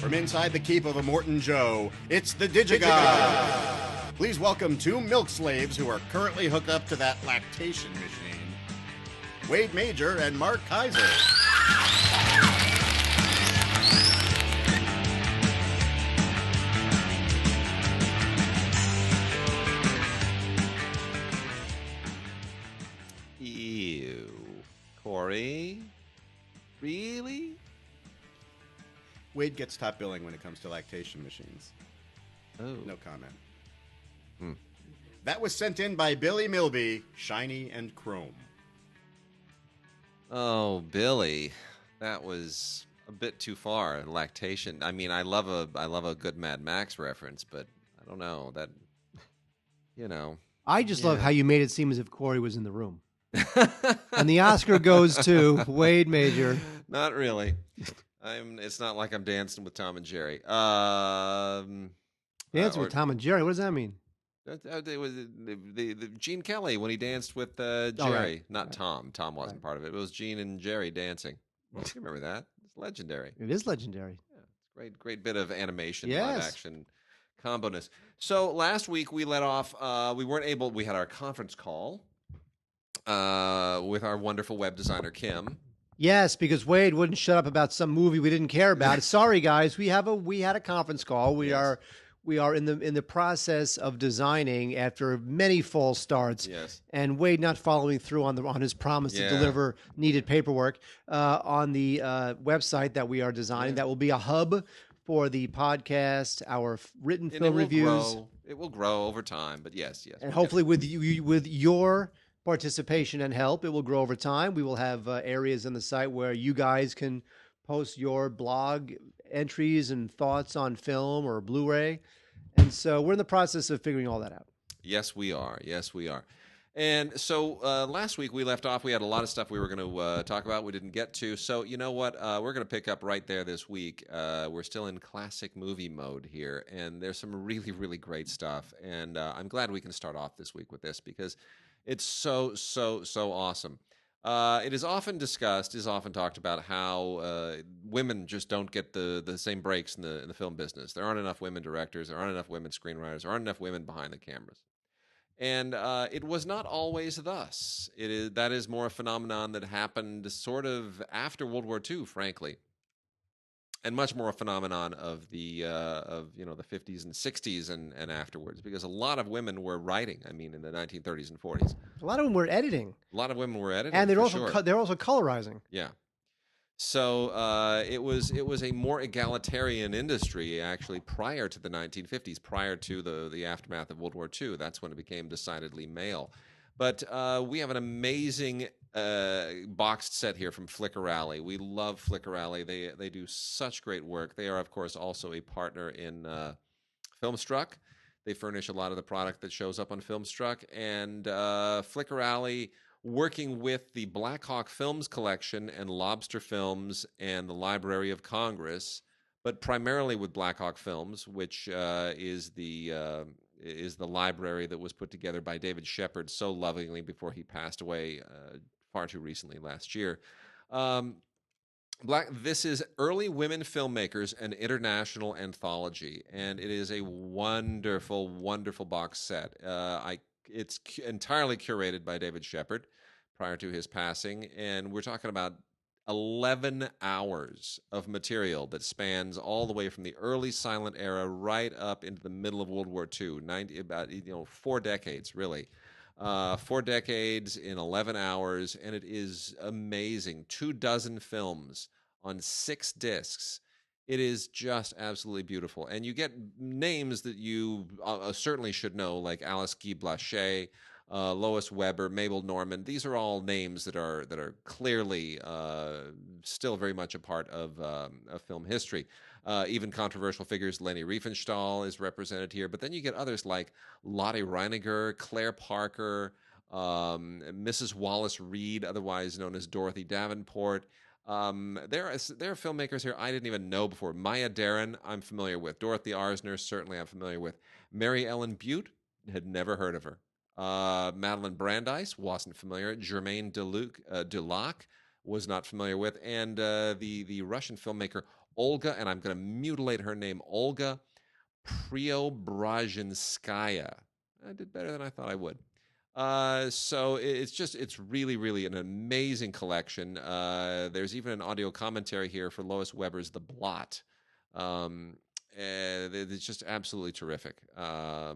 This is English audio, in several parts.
From inside the keep of Immortal Joe, it's the DigiGods. Please welcome two milk slaves who are currently hooked up to that lactation machine. Wade Major and Mark Kaiser. Ew. Corey? Really? Wade gets top billing when it comes to lactation machines. Oh. No comment. That was sent in by Billy Milby, Shiny and Chrome. Oh, Billy. That was a bit too far. Lactation. I mean, I love a good Mad Max reference, but I don't know. That, you know. I just love how you made it seem as if Corey was in the room. And the Oscar goes to Wade Major. Not really. It's not like I'm dancing with Tom and Jerry. Dancing with Tom and Jerry. What does that mean? It was the Gene Kelly when he danced with Jerry, right. not Tom. Tom wasn't part of it. It was Gene and Jerry dancing. You remember that? It's legendary. It is legendary. Yeah, it's great bit of animation, Yes. live action combo-ness. So last week we let off. We had our conference call with our wonderful web designer Kim. Yes, because Wade wouldn't shut up about some movie we didn't care about. Sorry, guys, we had a conference call. We are in the process of designing after many false starts. Yes. And Wade not following through on his promise to deliver needed paperwork on the website that we are designing. Yeah. That will be a hub for the podcast, our written And film reviews. It will grow over time, but yes. And hopefully with your participation and help, it will grow over time. We will have areas on the site where you guys can post your blog entries and thoughts on film or Blu-ray. And so we're in the process of figuring all that out. Yes, we are. And so last week we left off. We had a lot of stuff we were going to talk about we didn't get to. So you know what? We're going to pick up right there this week. We're still in classic movie mode here, and there's some really, really great stuff. And I'm glad we can start off this week with this because it's so awesome. It is often discussed, is often talked about how women just don't get the same breaks in the film business. There aren't enough women directors. There aren't enough women screenwriters. There aren't enough women behind the cameras. And it was not always thus. That is more a phenomenon that happened sort of after World War II, frankly. And much more a phenomenon of the 50s and 60s and afterwards, because a lot of women were writing. I mean, in the 1930s and 40s, A lot of them were editing, a lot of women were editing, and they're for also colorizing. Yeah. So it was a more egalitarian industry actually prior to the 1950s, prior to the aftermath of World War II. That's when it became decidedly male. But we have an amazing boxed set here from Flickr Alley. We love Flickr Alley. They do such great work. They are, of course, also a partner in Filmstruck. They furnish a lot of the product that shows up on Filmstruck. And Flickr Alley, working with the Black Hawk Films Collection and Lobster Films and the Library of Congress, but primarily with Black Hawk Films, which is the library that was put together by David Shepard so lovingly before he passed away far too recently last year. This is Early Women Filmmakers, an international anthology, and it is a wonderful, wonderful box set. It's entirely curated by David Shepard prior to his passing, and we're talking about 11 hours of material that spans all the way from the early silent era right up into the middle of World War II, 4 decades, really. 4 decades in 11 hours, and it is amazing. 24 films on 6 discs. It is just absolutely beautiful. And you get names that you certainly should know, like Alice Guy Blaché, Lois Weber, Mabel Normand. These are all names that are clearly still very much a part of film history. Even controversial figures, Leni Riefenstahl is represented here. But then you get others like Lotte Reiniger, Claire Parker, Mrs. Wallace Reed, otherwise known as Dorothy Davenport. There are filmmakers here I didn't even know before. Maya Deren, I'm familiar with. Dorothy Arzner, certainly I'm familiar with. Mary Ellen Butte, had never heard of her. Madeline Brandeis, wasn't familiar. Germaine Dulac, was not familiar with. And the Russian filmmaker Olga, and I'm going to mutilate her name, Olga Preobrazhenskaya. I did better than I thought I would. So it's really, really an amazing collection. There's even an audio commentary here for Lois Weber's The Blot. It's just absolutely terrific. I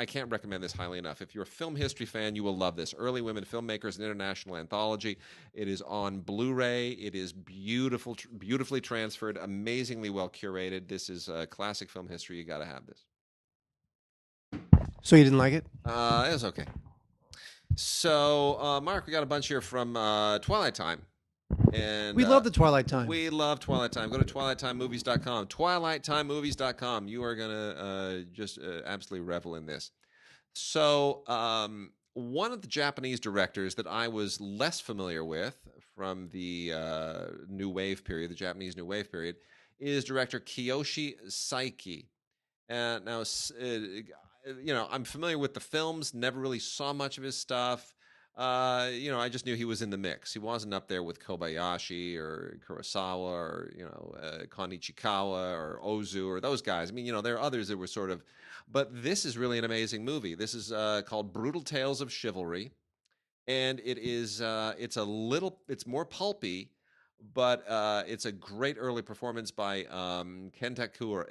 can't recommend this highly enough. If you're a film history fan, you will love this. Early Women Filmmakers, an International Anthology. It is on Blu-ray. It is beautifully transferred, amazingly well curated. This is classic film history. You got to have this. So you didn't like it? It was okay. So, Mark, we got a bunch here from Twilight Time. And we love the Twilight Time. We love Twilight Time. Go to TwilightTimeMovies.com. TwilightTimeMovies.com. You are going to just absolutely revel in this. So, one of the Japanese directors that I was less familiar with from the New Wave period, the Japanese New Wave period, is director Kiyoshi Saiki. Now, I'm familiar with the films, never really saw much of his stuff. I just knew he was in the mix. He wasn't up there with Kobayashi or Kurosawa or, Kon Ichikawa or Ozu or those guys. I mean, there are others that were sort of, but this is really an amazing movie. This is called Brutal Tales of Chivalry. And it is, it's more pulpy, but it's a great early performance by Ken Takakura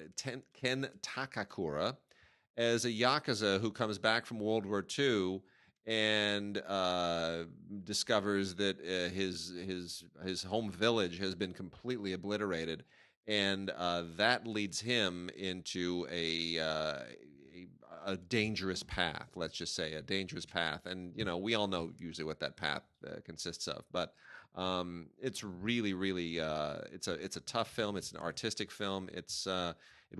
as a Yakuza who comes back from World War II and discovers that his home village has been completely obliterated, and that leads him into a dangerous path. Let's just say a dangerous path, and we all know usually what that path consists of. But it's really, really it's a tough film. It's an artistic film. It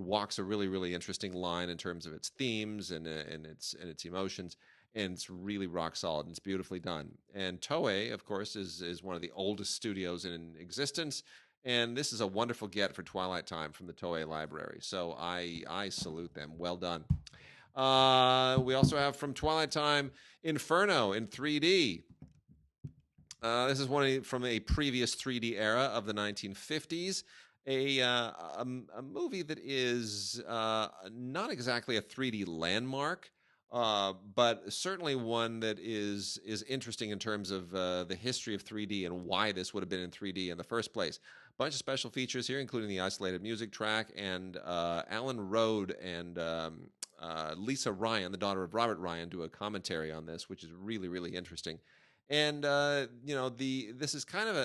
walks a really, really interesting line in terms of its themes and its emotions, and it's really rock solid, and it's beautifully done. And Toei, of course, is one of the oldest studios in existence, and this is a wonderful get for Twilight Time from the Toei library. So I salute them. Well done. We also have from Twilight Time Inferno in 3D. This is one from a previous 3D era of the 1950s. A movie that is not exactly a 3D landmark, but certainly one that is interesting in terms of the history of 3D and why this would have been in 3D in the first place. A bunch of special features here, including the isolated music track, and Alan Rode and Lisa Ryan, the daughter of Robert Ryan, do a commentary on this, which is really, really interesting. And this is kind of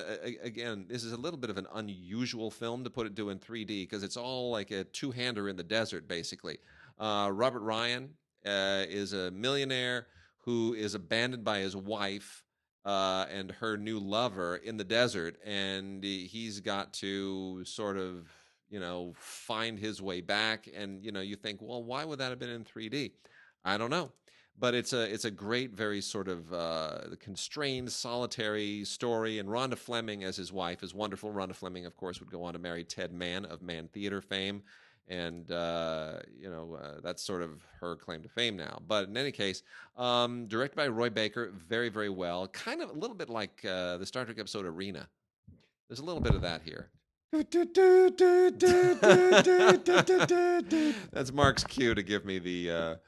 this is a little bit of an unusual film to do in 3D because it's all like a two-hander in the desert, basically. Robert Ryan is a millionaire who is abandoned by his wife and her new lover in the desert, and he's got to sort of find his way back. And you think, well, why would that have been in 3D? I don't know. But it's a great, very sort of constrained, solitary story. And Rhonda Fleming as his wife is wonderful. Rhonda Fleming, of course, would go on to marry Ted Mann of Mann Theater fame. And, that's sort of her claim to fame now. But in any case, directed by Roy Baker, very, very well. Kind of a little bit like the Star Trek episode Arena. There's a little bit of that here. That's Mark's cue to give me the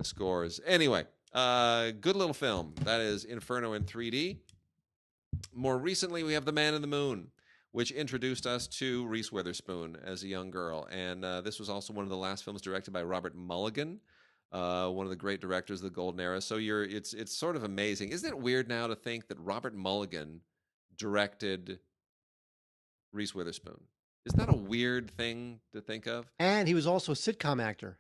scores. Anyway, good little film. That is Inferno in 3D. More recently, we have The Man in the Moon, which introduced us to Reese Witherspoon as a young girl. And this was also one of the last films directed by Robert Mulligan, one of the great directors of the Golden Era. So it's sort of amazing. Isn't it weird now to think that Robert Mulligan directed Reese Witherspoon? Isn't that a weird thing to think of? And he was also a sitcom actor.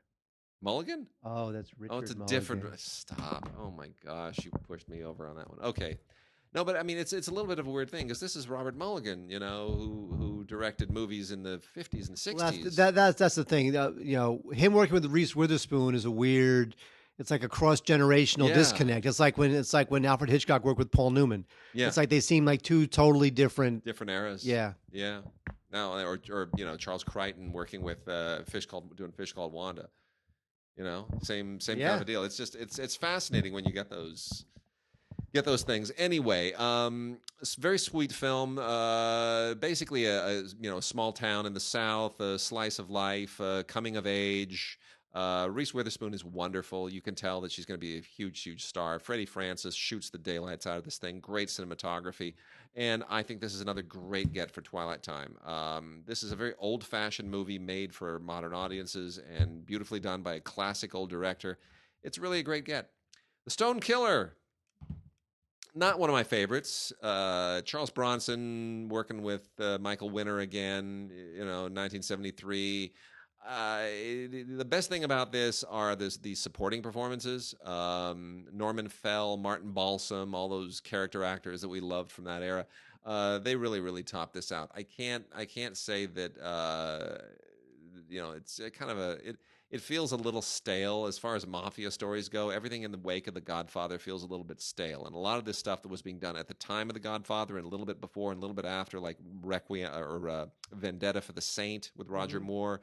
Mulligan? Oh, that's Richard Oh, it's a Mulligan. different... Stop. Oh, my gosh. You pushed me over on that one. Okay. No, but I mean, it's a little bit of a weird thing because this is Robert Mulligan, who directed movies in the 50s and 60s. Well, that's the thing. Him working with Reese Witherspoon is a weird... it's like a cross-generational Yeah. disconnect. It's like when Alfred Hitchcock worked with Paul Newman. Yeah. It's like they seem like two totally different Different eras. Yeah. Yeah. No, or Charles Crichton working with Fish Called Wanda. Same kind Yeah. of a deal. It's just it's fascinating when you get those things. Anyway, it's a very sweet film. Basically a small town in the South, a slice of life, coming of age. Reese Witherspoon is wonderful. You can tell that she's going to be a huge star. Freddie Francis shoots the daylights out of this thing. Great cinematography. And I think this is another great get for Twilight Time. This is a very old-fashioned movie made for modern audiences and beautifully done by a classic old director. It's really a great get. The Stone Killer. Not one of my favorites. Charles Bronson working with Michael Winner again, 1973. The best thing about this are these supporting performances. Norman Fell, Martin Balsam, all those character actors that we loved from that era. They really top this out. I can't say that it's kind of it feels a little stale as far as mafia stories go. Everything in the wake of The Godfather feels a little bit stale. And a lot of this stuff that was being done at the time of The Godfather and a little bit before and a little bit after, like Requiem or Vendetta for the Saint with Roger Moore,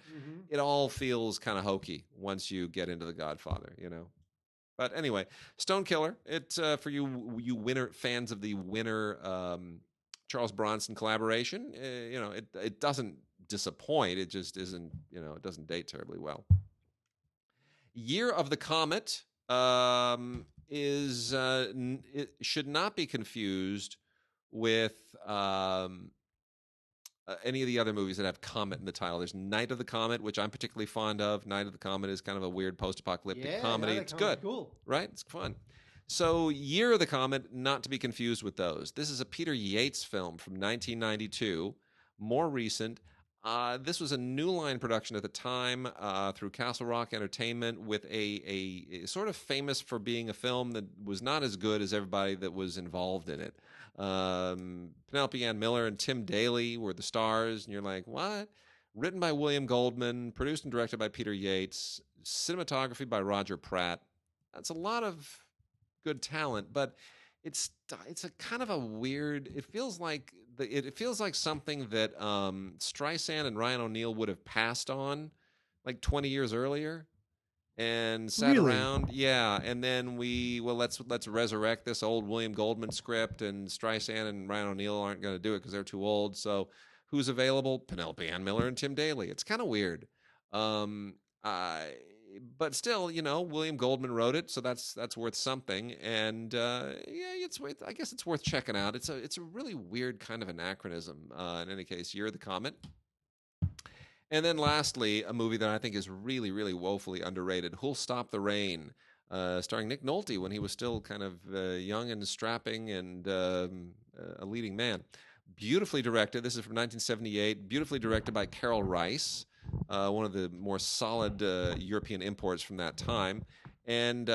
it all feels kind of hokey once you get into The Godfather, But anyway, Stone Killer, it's for you Winner fans of the Winner Charles Bronson collaboration. It doesn't disappoint. It just isn't, it doesn't date terribly well. Year of the Comet it should not be confused with any of the other movies that have comet in the title. There's Night of the Comet, which I'm particularly fond of. Night of the Comet is kind of a weird post-apocalyptic comedy. It's good, cool, right? It's fun. So Year of the Comet, not to be confused with those. This is a Peter Yates film from 1992, more recent. This was a New Line production at the time through Castle Rock Entertainment with a sort of famous for being a film that was not as good as everybody that was involved in it. Penelope Ann Miller and Tim Daly were the stars, and you're like, what? Written by William Goldman, produced and directed by Peter Yates, cinematography by Roger Pratt. That's a lot of good talent, but it's a kind of a weird. It feels like something that Streisand and Ryan O'Neal would have passed on like 20 years earlier and sat around. Yeah, and then let's resurrect this old William Goldman script, and Streisand and Ryan O'Neal aren't going to do it because they're too old. So who's available? Penelope Ann Miller and Tim Daly. It's kind of weird. But still, William Goldman wrote it, so that's worth something. And I guess it's worth checking out. It's a really weird kind of anachronism. In any case, Year of the Comet. And then lastly, a movie that I think is really woefully underrated, Who'll Stop the Rain, starring Nick Nolte when he was still kind of young and strapping and a leading man. Beautifully directed. This is from 1978. Beautifully directed by Carol Rice. One of the more solid European imports from that time, and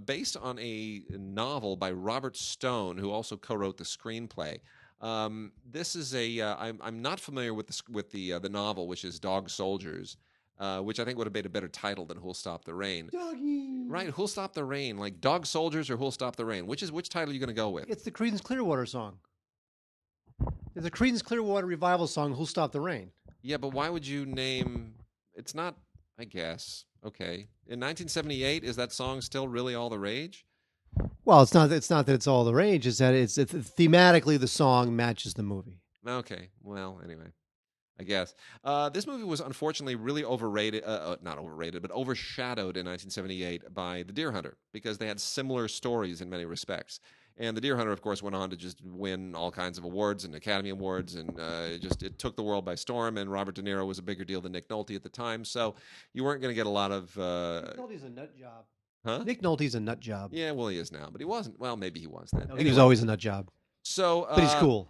based on a novel by Robert Stone, who also co-wrote the screenplay. This is I'm not familiar with the novel, which is Dog Soldiers, which I think would have made a better title than Who'll Stop the Rain. Doggy. Right, Who'll Stop the Rain, like Dog Soldiers or Who'll Stop the Rain. Which title are you going to go with? It's the Creedence Clearwater song. It's a Creedence Clearwater revival song, Who'll Stop the Rain. Yeah, but why would you name... It's not, I guess. Okay. In 1978, is that song still really all the rage? Well, it's not that it's all the rage. It's that it's thematically the song matches the movie. Okay. Well, anyway, I guess. This movie was unfortunately really overrated, not overrated, but overshadowed in 1978 by The Deer Hunter because they had similar stories in many respects. And The Deer Hunter, of course, went on to just win all kinds of awards and Academy Awards, and it took the world by storm. And Robert De Niro was a bigger deal than Nick Nolte at the time, so you weren't going to get a lot of. Nick Nolte's a nut job. Huh? Nick Nolte's a nut job. Yeah, well, he is now, but he wasn't. Well, maybe he was then. No, Anyway, he was always a nut job. So, but he's cool.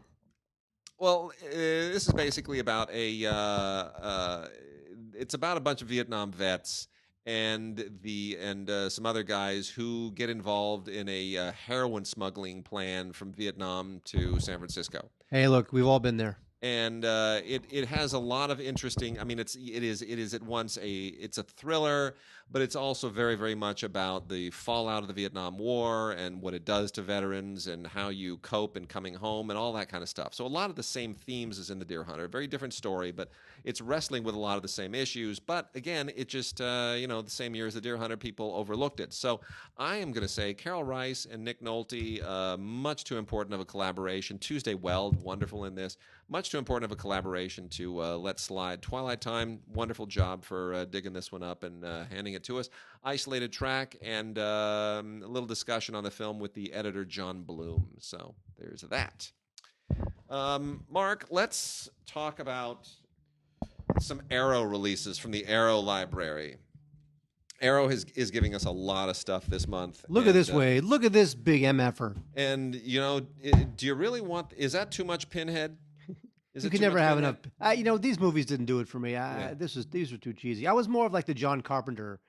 Well, this is basically about it's about a bunch of Vietnam vets and some other guys who get involved in a heroin smuggling plan from Vietnam to San Francisco. Hey, look, we've all been there. and it has a lot of interesting. I mean, it is at once it's a thriller, but it's also very, very much about the fallout of the Vietnam War and what it does to veterans and how you cope in coming home and all that kind of stuff. So a lot of the same themes as in The Deer Hunter. Very different story, but it's wrestling with a lot of the same issues. But again, it just the same year as The Deer Hunter, people overlooked it. So I am going to say Carol Rice and Nick Nolte, much too important of a collaboration. Tuesday Weld, wonderful in this. Much too important of a collaboration to let slide. Twilight Time, wonderful job for digging this one up and handing it to us. Isolated track and a little discussion on the film with the editor, John Bloom. So there's that. Mark, let's talk about some Arrow releases from the Arrow library. Arrow is giving us a lot of stuff this month. Look at this, Wade. Look at this big MFer. And, do you really want... Is that too much Pinhead? You can never have enough. These movies didn't do it for me. These were too cheesy. I was more of like the John Carpenter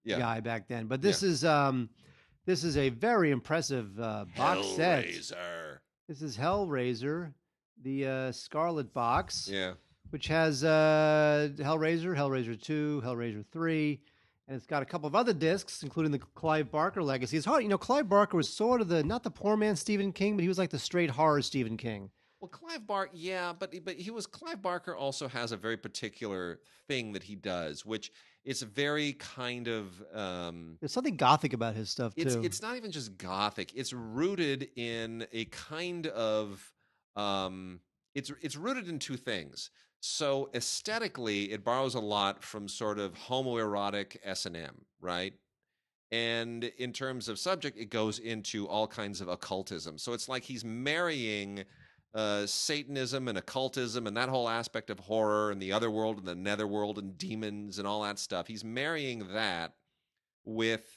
guy back then. But this is a very impressive box set. Hellraiser. This is Hellraiser, the Scarlet box. Yeah. Which has Hellraiser, Hellraiser 2, Hellraiser 3, and it's got a couple of other discs, including the Clive Barker legacy. It's hard, Clive Barker was sort of not the poor man Stephen King, but he was like the straight horror Stephen King. Well, Clive Barker, but Clive Barker also has a very particular thing that he does, which is very kind of... There's something gothic about his stuff, too. It's not even just gothic. It's rooted in a kind of... It's rooted in two things. So aesthetically, it borrows a lot from sort of homoerotic S&M, right? And in terms of subject, it goes into all kinds of occultism. So it's like he's marrying... Satanism and occultism and that whole aspect of horror and the other world and the netherworld and demons and all that stuff. He's marrying that with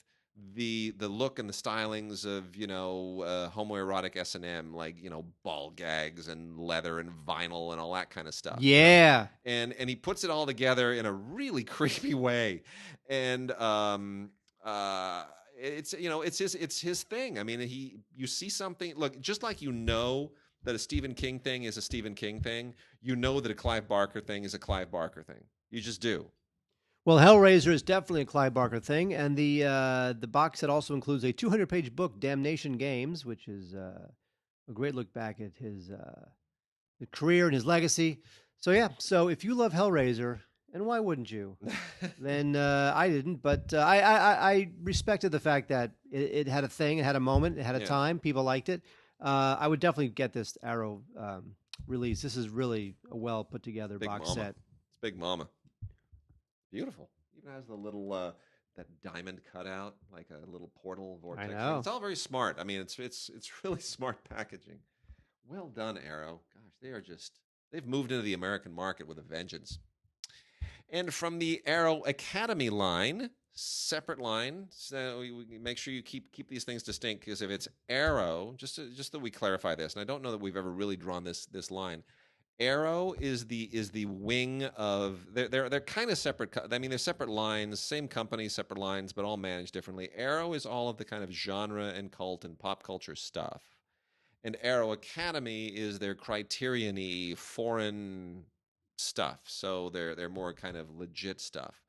the look and the stylings of homoerotic S&M, like ball gags and leather and vinyl and all that kind of stuff. Yeah, and he puts it all together in a really creepy way, and it's his thing. I mean, you see something, look, just like that a Stephen King thing is a Stephen King thing, that a Clive Barker thing is a Clive Barker thing. You just do. Well, Hellraiser is definitely a Clive Barker thing, and the box set also includes a 200-page book, Damnation Games, which is a great look back at his career and his legacy. So if you love Hellraiser, and why wouldn't you? Then I didn't, but I respected the fact that it had a thing, it had a moment, it had a time, people liked it. I would definitely get this Arrow release. This is really a well put together box set. It's Big Mama. Beautiful. Even has the little that diamond cutout, like a little portal vortex. I know. It's all very smart. I mean, it's really smart packaging. Well done, Arrow. Gosh, they've moved into the American market with a vengeance. And from the Arrow Academy line, separate line, so we make sure you keep these things distinct, because if it's Arrow, just that we clarify this, and I don't know that we've ever really drawn this line. Arrow is the wing of they're kind of separate. I mean, they're separate lines, same company, separate lines, but all managed differently. Arrow is all of the kind of genre and cult and pop culture stuff, and Arrow Academy is their Criterion-y foreign stuff. So they're more kind of legit stuff.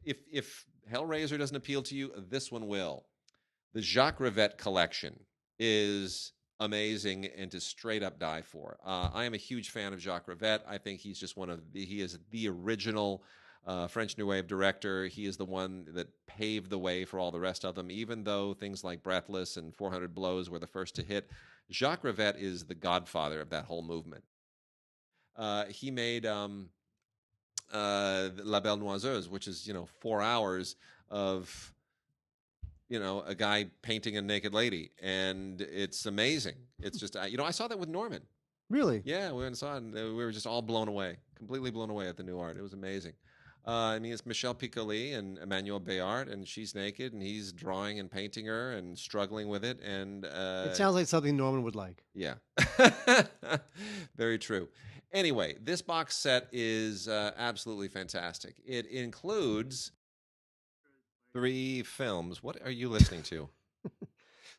If Hellraiser doesn't appeal to you, this one will. The Jacques Rivette collection is amazing and to straight up die for. I am a huge fan of Jacques Rivette. I think he's just he is the original French New Wave director. He is the one that paved the way for all the rest of them, even though things like Breathless and 400 Blows were the first to hit. Jacques Rivette is the godfather of that whole movement. He made La Belle Noiseuse, which is 4 hours of a guy painting a naked lady, and it's amazing. It's just I saw that with Norman. Really? Yeah, we went and saw it, and we were just all blown away, completely blown away at the new art. It was amazing. I mean, it's Michel Piccoli and Emmanuel Béart, and she's naked, and he's drawing and painting her and struggling with it. And it sounds like something Norman would like. Yeah, very true. Anyway, this box set is absolutely fantastic. It includes 3 films. What are you listening to?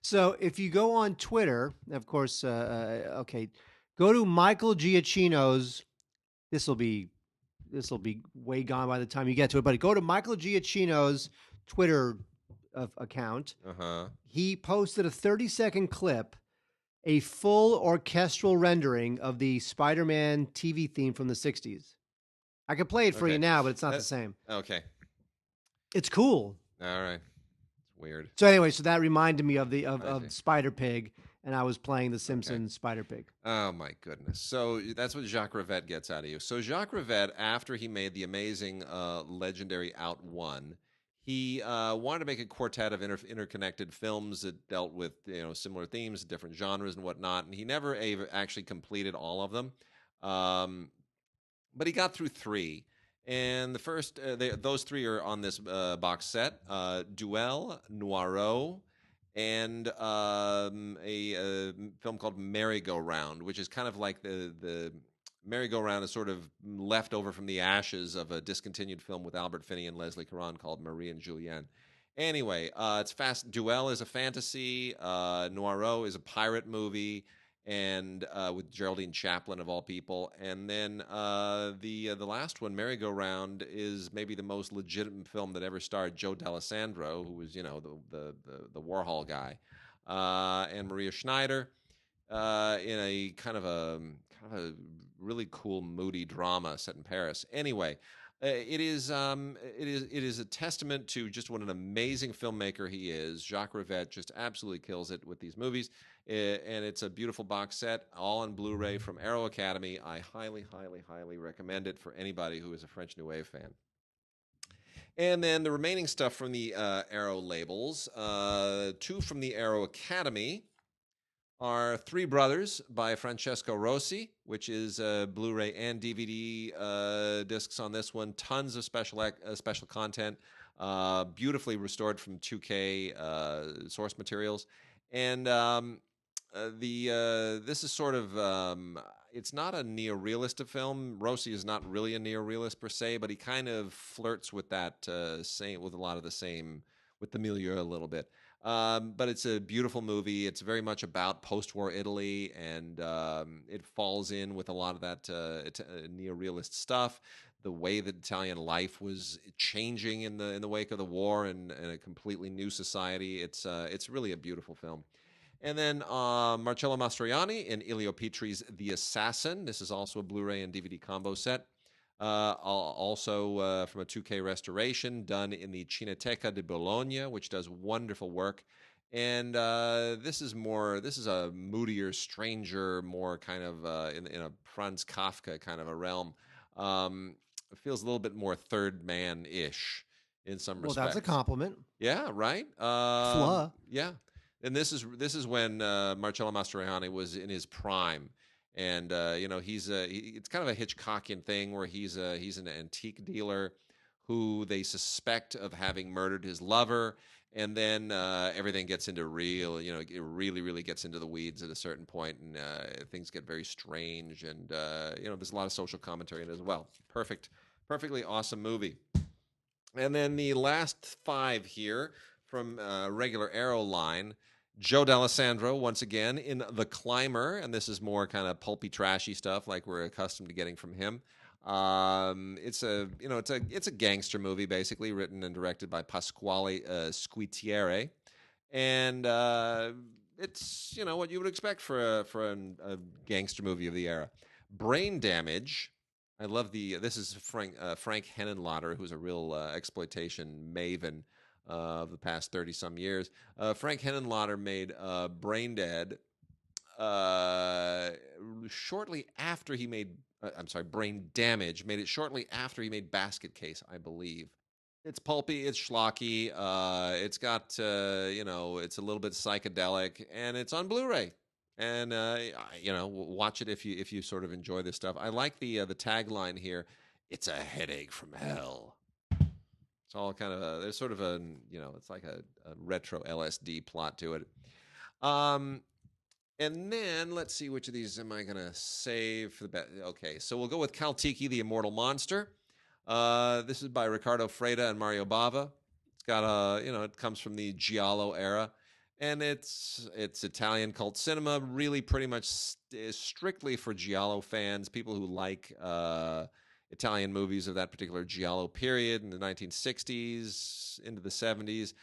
So if you go on Twitter, of course, okay, Go to Michael Giacchino's. This will be way gone by the time you get to it. But go to Michael Giacchino's Twitter account. Uh-huh. He posted a 30-second clip, a full orchestral rendering of the Spider-Man TV theme from the 60s. I could play it for you now, but it's not the same. Okay. It's cool. All right. It's weird. So anyway, that reminded me of Spider Pig, and I was playing the Simpsons Spider Pig. Oh my goodness. So that's what Jacques Rivette gets out of you. So Jacques Rivette, after he made the amazing legendary Out One, he wanted to make a quartet of interconnected films that dealt with similar themes, different genres and whatnot, and he never actually completed all of them. But he got through 3. And the first, those 3 are on this box set: Duel, Noiro, and a film called Merry-Go-Round, which is kind of like the Merry-Go-Round is sort of left over from the ashes of a discontinued film with Albert Finney and Leslie Caron called Marie and Julienne. Anyway, it's fast. Duel is a fantasy. Noiro is a pirate movie, and with Geraldine Chaplin of all people. And then the last one, Merry-Go-Round, is maybe the most legitimate film that ever starred Joe D'Alessandro, who was the Warhol guy, and Maria Schneider, in a kind of a really cool, moody drama set in Paris. Anyway. It is a testament to just what an amazing filmmaker he is. Jacques Rivette just absolutely kills it with these movies, and it's a beautiful box set, all on Blu-ray from Arrow Academy. I highly, highly, highly recommend it for anybody who is a French New Wave fan. And then the remaining stuff from the Arrow labels, 2 from the Arrow Academy are Three Brothers by Francesco Rossi, which is Blu-ray and DVD discs on this one. Tons of special content, beautifully restored from 2K source materials. And this is sort of it's not a neorealist film. Rossi is not really a neorealist per se, but he kind of flirts with that with a lot of the same with the milieu a little bit. But it's a beautiful movie. It's very much about post-war Italy, and it falls in with a lot of that neorealist stuff. The way that Italian life was changing in the wake of the war, and a completely new society. It's really a beautiful film. And then Marcello Mastroianni in Elio Petri's The Assassin. This is also a Blu-ray and DVD combo set. Also from a 2K restoration done in the Cineteca di Bologna, which does wonderful work. And this is a moodier, stranger, more kind of in a Franz Kafka kind of a realm. It feels a little bit more Third Man-ish in some respects. Well, that's a compliment. Yeah, right. Fla. Yeah, and this is when Marcello Mastroianni was in his prime. And it's kind of a Hitchcockian thing where he's an antique dealer who they suspect of having murdered his lover, and then everything gets into it really, really gets into the weeds at a certain point, and things get very strange, and there's a lot of social commentary in it as well. Perfectly awesome movie. And then the last 5 here from regular Arrow line. Joe D'Alessandro, once again, in The Climber, and this is more kind of pulpy, trashy stuff like we're accustomed to getting from him. It's a gangster movie, basically, written and directed by Pasquale Squitiere, and it's what you would expect for a gangster movie of the era. Brain Damage. I love this is Frank Henenlotter, who's a real exploitation maven of the past 30-some years. Frank Henenlotter made Brain Dead shortly after he made... Brain Damage, made it shortly after he made Basket Case, I believe. It's pulpy, it's schlocky, it's got, it's a little bit psychedelic, and it's on Blu-ray. And, watch it if you sort of enjoy this stuff. I like the tagline here, "It's a headache from hell." It's all kind of there's sort of it's like a retro LSD plot to it. And then let's see, which of these am I going to save for the best? Okay, so we'll go with Caltiki, the Immortal Monster. This is by Riccardo Freda and Mario Bava. It's got it comes from the Giallo era. and it's Italian cult cinema, really pretty much is strictly for giallo fans, people who like Italian movies of that particular giallo period in the 1960s into the 70s.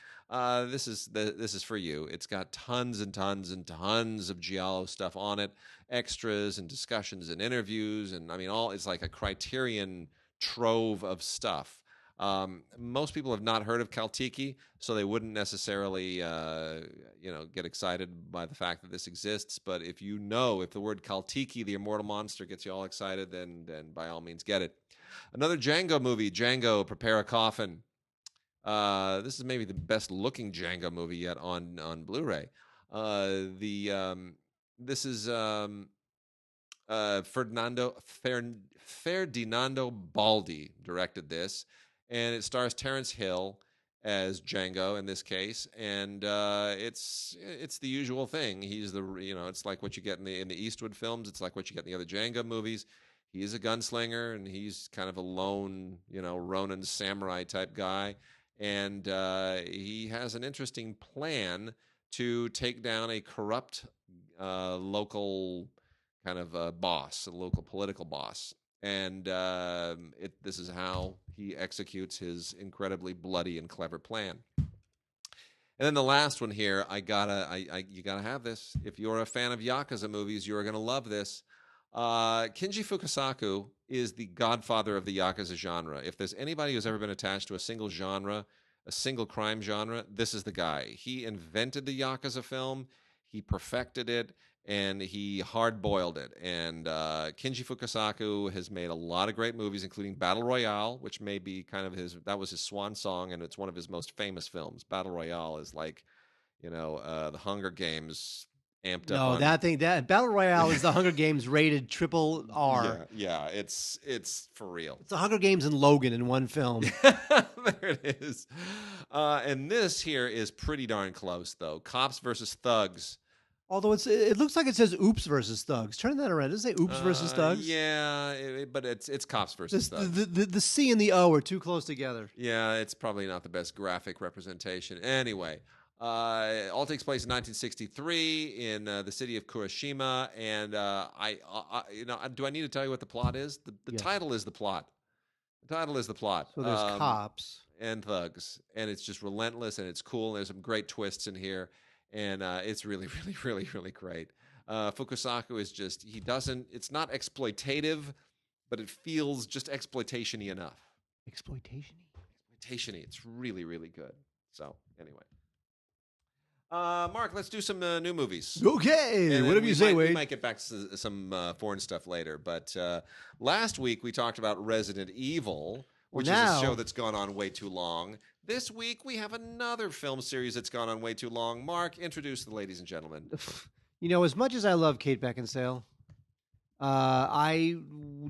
This is for you. It's got tons and tons and tons of giallo stuff on it, extras and discussions and interviews, and I mean, all it's like a Criterion trove of stuff. Most people have not heard of Caltiki, so they wouldn't necessarily, get excited by the fact that this exists. But if the word Caltiki, the immortal monster, gets you all excited, then by all means get it. Another Django movie, Django, Prepare a Coffin. This is maybe the best looking Django movie yet on Blu-ray. This is Ferdinando Baldi directed this, and it stars Terence Hill as Django in this case, and it's the usual thing. He's it's like what you get in the Eastwood films. It's like what you get in the other Django movies. He's a gunslinger, and he's kind of a lone, Ronin samurai type guy, and he has an interesting plan to take down a corrupt local kind of boss, a local political boss. And this is how he executes his incredibly bloody and clever plan. And then the last one here, you gotta have this. If you're a fan of Yakuza movies, you're gonna love this. Kinji Fukasaku is the godfather of the Yakuza genre. If there's anybody who's ever been attached to a single genre, a single crime genre, this is the guy. He invented the Yakuza film. He perfected it. And he hard-boiled it. And Kinji Fukasaku has made a lot of great movies, including Battle Royale, which may be that was his swan song, and it's one of his most famous films. Battle Royale is like, the Hunger Games amped up. That Battle Royale is the Hunger Games rated triple R. Yeah, it's for real. It's the Hunger Games and Logan in one film. There it is. And this here is pretty darn close, though. Cops versus Thugs. Although it looks like it says Oops versus Thugs. Turn that around. Does it say Oops versus Thugs? Yeah, but it's Cops versus Thugs. The C and the O are too close together. Yeah, it's probably not the best graphic representation. Anyway, all takes place in 1963 in the city of Kuroshima. And do I need to tell you what the plot is? The title is the plot. The title is the plot. So there's cops and thugs, and it's just relentless, and it's cool. And there's some great twists in here. And it's really, really, really, really great. Fukasaku is it's not exploitative, but it feels just exploitation-y enough. Exploitation-y? Exploitation-y. It's really, really good. So, anyway. Mark, let's do some new movies. Okay, whatever you say, Wade. We might get back to some foreign stuff later. But last week we talked about Resident Evil, which is a show that's gone on way too long. This week, we have another film series that's gone on way too long. Mark, introduce the ladies and gentlemen. As much as I love Kate Beckinsale, I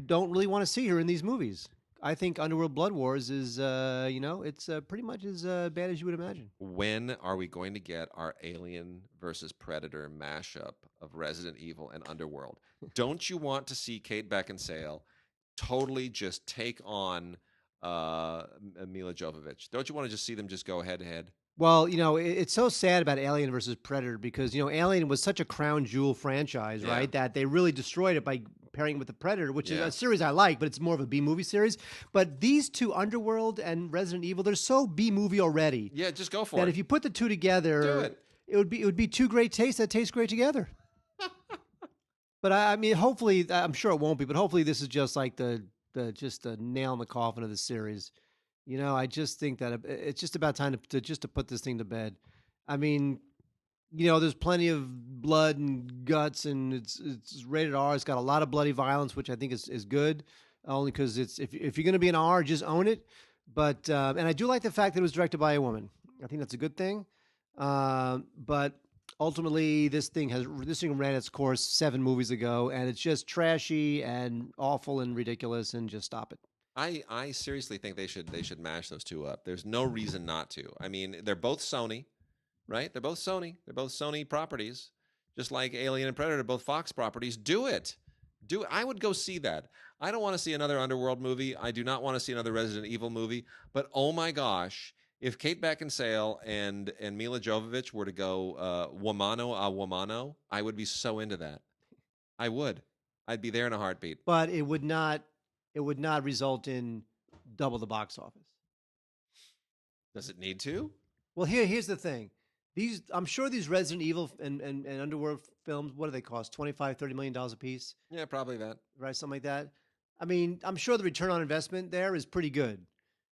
don't really want to see her in these movies. I think Underworld Blood Wars is, it's pretty much as bad as you would imagine. When are we going to get our Alien versus Predator mashup of Resident Evil and Underworld? Don't you want to see Kate Beckinsale totally just take on Mila Jovovich? Don't you want to just see them just go head to head? Well, it's so sad about Alien versus Predator because, Alien was such a crown jewel franchise, right? That they really destroyed it by pairing it with the Predator, which is a series I like, but it's more of a B-movie series. But these two, Underworld and Resident Evil, they're so B-movie already. Yeah, just go for that it. If you put the two together, it would be two great tastes that taste great together. But I mean, hopefully, I'm sure it won't be, but hopefully this is just like the nail in the coffin of the series. I just think that it's just about time to put this thing to bed. I mean, there's plenty of blood and guts, and it's rated R. It's got a lot of bloody violence, which I think is good. Only because if you're going to be an R, just own it. But and I do like the fact that it was directed by a woman. I think that's a good thing. But ultimately, this thing ran its course 7 movies ago, and it's just trashy and awful and ridiculous. And just stop it. I seriously think they should mash those two up. There's no reason not to. I mean, they're both Sony, right? They're both Sony. They're both Sony properties, just like Alien and Predator, both Fox properties. Do it. I would go see that. I don't want to see another Underworld movie. I do not want to see another Resident Evil movie. But oh my gosh, If Kate Beckinsale and Mila Jovovich were to go womano a womano, I would be so into that. I would. I'd be there in a heartbeat. But it would not result in double the box office. Does it need to? Well, here's the thing. I'm sure these Resident Evil and Underworld films, what do they cost? $25-30 million a piece? Yeah, probably that. Right, something like that. I mean, I'm sure the return on investment there is pretty good.